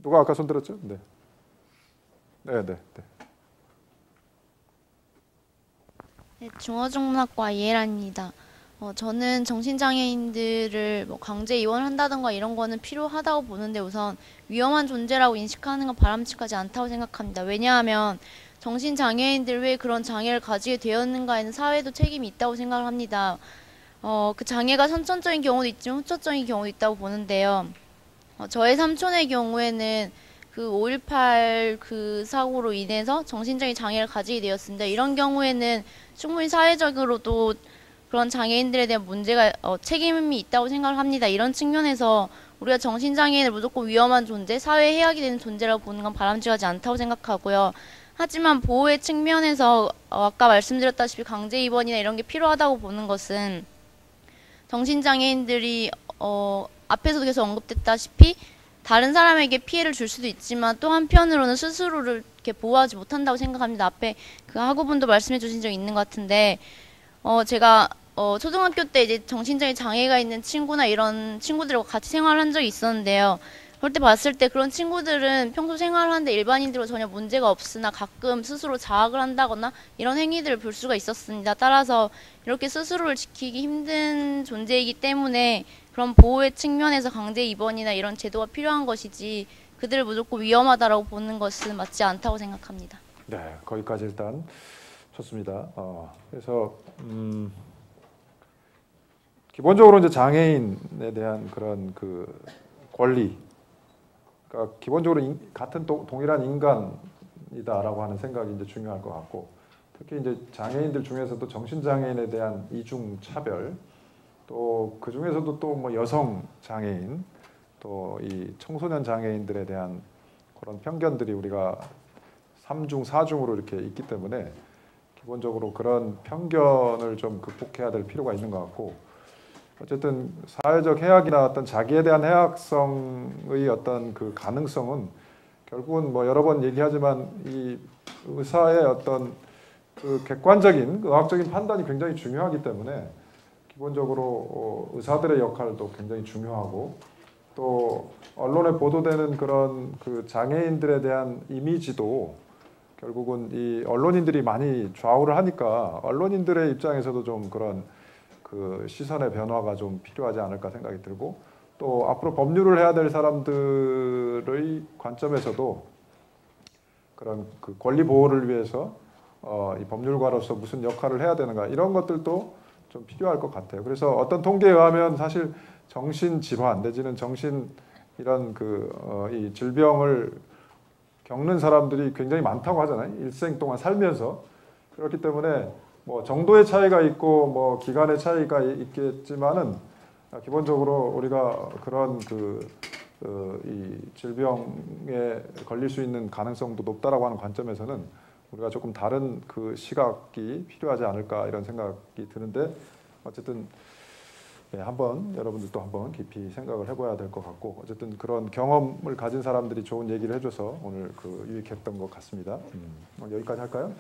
누가 아까 손 들었죠? 네. 네. 네, 중어중문학과 이혜란입니다. 저는 정신장애인들을 뭐 강제 입원한다던가 이런 거는 필요하다고 보는데 우선 위험한 존재라고 인식하는 건 바람직하지 않다고 생각합니다. 왜냐하면 정신장애인들 왜 그런 장애를 가지게 되었는가에는 사회도 책임이 있다고 생각을 합니다. 그 장애가 선천적인 경우도 있지만 후천적인 경우도 있다고 보는데요. 저의 삼촌의 경우에는 그 5.18 그 사고로 인해서 정신적인 장애를 가지게 되었습니다. 이런 경우에는 충분히 사회적으로도 그런 장애인들에 대한 문제가 책임이 있다고 생각을 합니다. 이런 측면에서 우리가 정신장애인을 무조건 위험한 존재, 사회에 해악이 되는 존재라고 보는 건 바람직하지 않다고 생각하고요. 하지만 보호의 측면에서 아까 말씀드렸다시피 강제 입원이나 이런 게 필요하다고 보는 것은 정신장애인들이 앞에서도 계속 언급됐다시피 다른 사람에게 피해를 줄 수도 있지만 또 한편으로는 스스로를 이렇게 보호하지 못한다고 생각합니다. 앞에 그 학우분도 말씀해 주신 적 있는 것 같은데 제가 초등학교 때 이제 정신적인 장애가 있는 친구나 이런 친구들과 같이 생활한 적이 있었는데요. 그럴 때 봤을 때 그런 친구들은 평소 생활하는데 일반인들과 전혀 문제가 없으나 가끔 스스로 자학을 한다거나 이런 행위들을 볼 수가 있었습니다. 따라서 이렇게 스스로를 지키기 힘든 존재이기 때문에 그런 보호의 측면에서 강제 입원이나 이런 제도가 필요한 것이지 그들을 무조건 위험하다라고 보는 것은 맞지 않다고 생각합니다. 네, 거기까지 일단 좋습니다. 그래서 기본적으로 이제 장애인에 대한 그런 그 권리, 그러니까 기본적으로 같은 동일한 인간이다라고 하는 생각이 이제 중요할 것 같고, 특히 이제 장애인들 중에서도 정신장애인에 대한 이중 차별, 또 그 중에서도 또 뭐 여성 장애인, 또 이 청소년 장애인들에 대한 그런 편견들이 우리가 3중, 4중으로 이렇게 있기 때문에 기본적으로 그런 편견을 좀 극복해야 될 필요가 있는 것 같고, 어쨌든 사회적 해악이나 어떤 자기에 대한 해악성의 어떤 그 가능성은 결국은 뭐 여러 번 얘기하지만 이 의사의 어떤 그 객관적인 의학적인 판단이 굉장히 중요하기 때문에 기본적으로 의사들의 역할도 굉장히 중요하고, 또 언론에 보도되는 그런 그 장애인들에 대한 이미지도 결국은 이 언론인들이 많이 좌우를 하니까 언론인들의 입장에서도 좀 그런 그 시선의 변화가 좀 필요하지 않을까 생각이 들고, 또 앞으로 법률을 해야 될 사람들의 관점에서도 그런 그 권리 보호를 위해서 이 법률가로서 무슨 역할을 해야 되는가, 이런 것들도 좀 필요할 것 같아요. 그래서 어떤 통계에 의하면 사실 정신질환 내지는 정신 이런 이 질병을 겪는 사람들이 굉장히 많다고 하잖아요. 일생 동안 살면서. 그렇기 때문에 뭐 정도의 차이가 있고 뭐 기간의 차이가 있겠지만은 기본적으로 우리가 그런 이 질병에 걸릴 수 있는 가능성도 높다라고 하는 관점에서는 우리가 조금 다른 그 시각이 필요하지 않을까 이런 생각이 드는데, 어쨌든 한번 여러분들도 한번 깊이 생각을 해봐야 될 것 같고, 어쨌든 그런 경험을 가진 사람들이 좋은 얘기를 해줘서 오늘 유익했던 것 같습니다. 여기까지 할까요?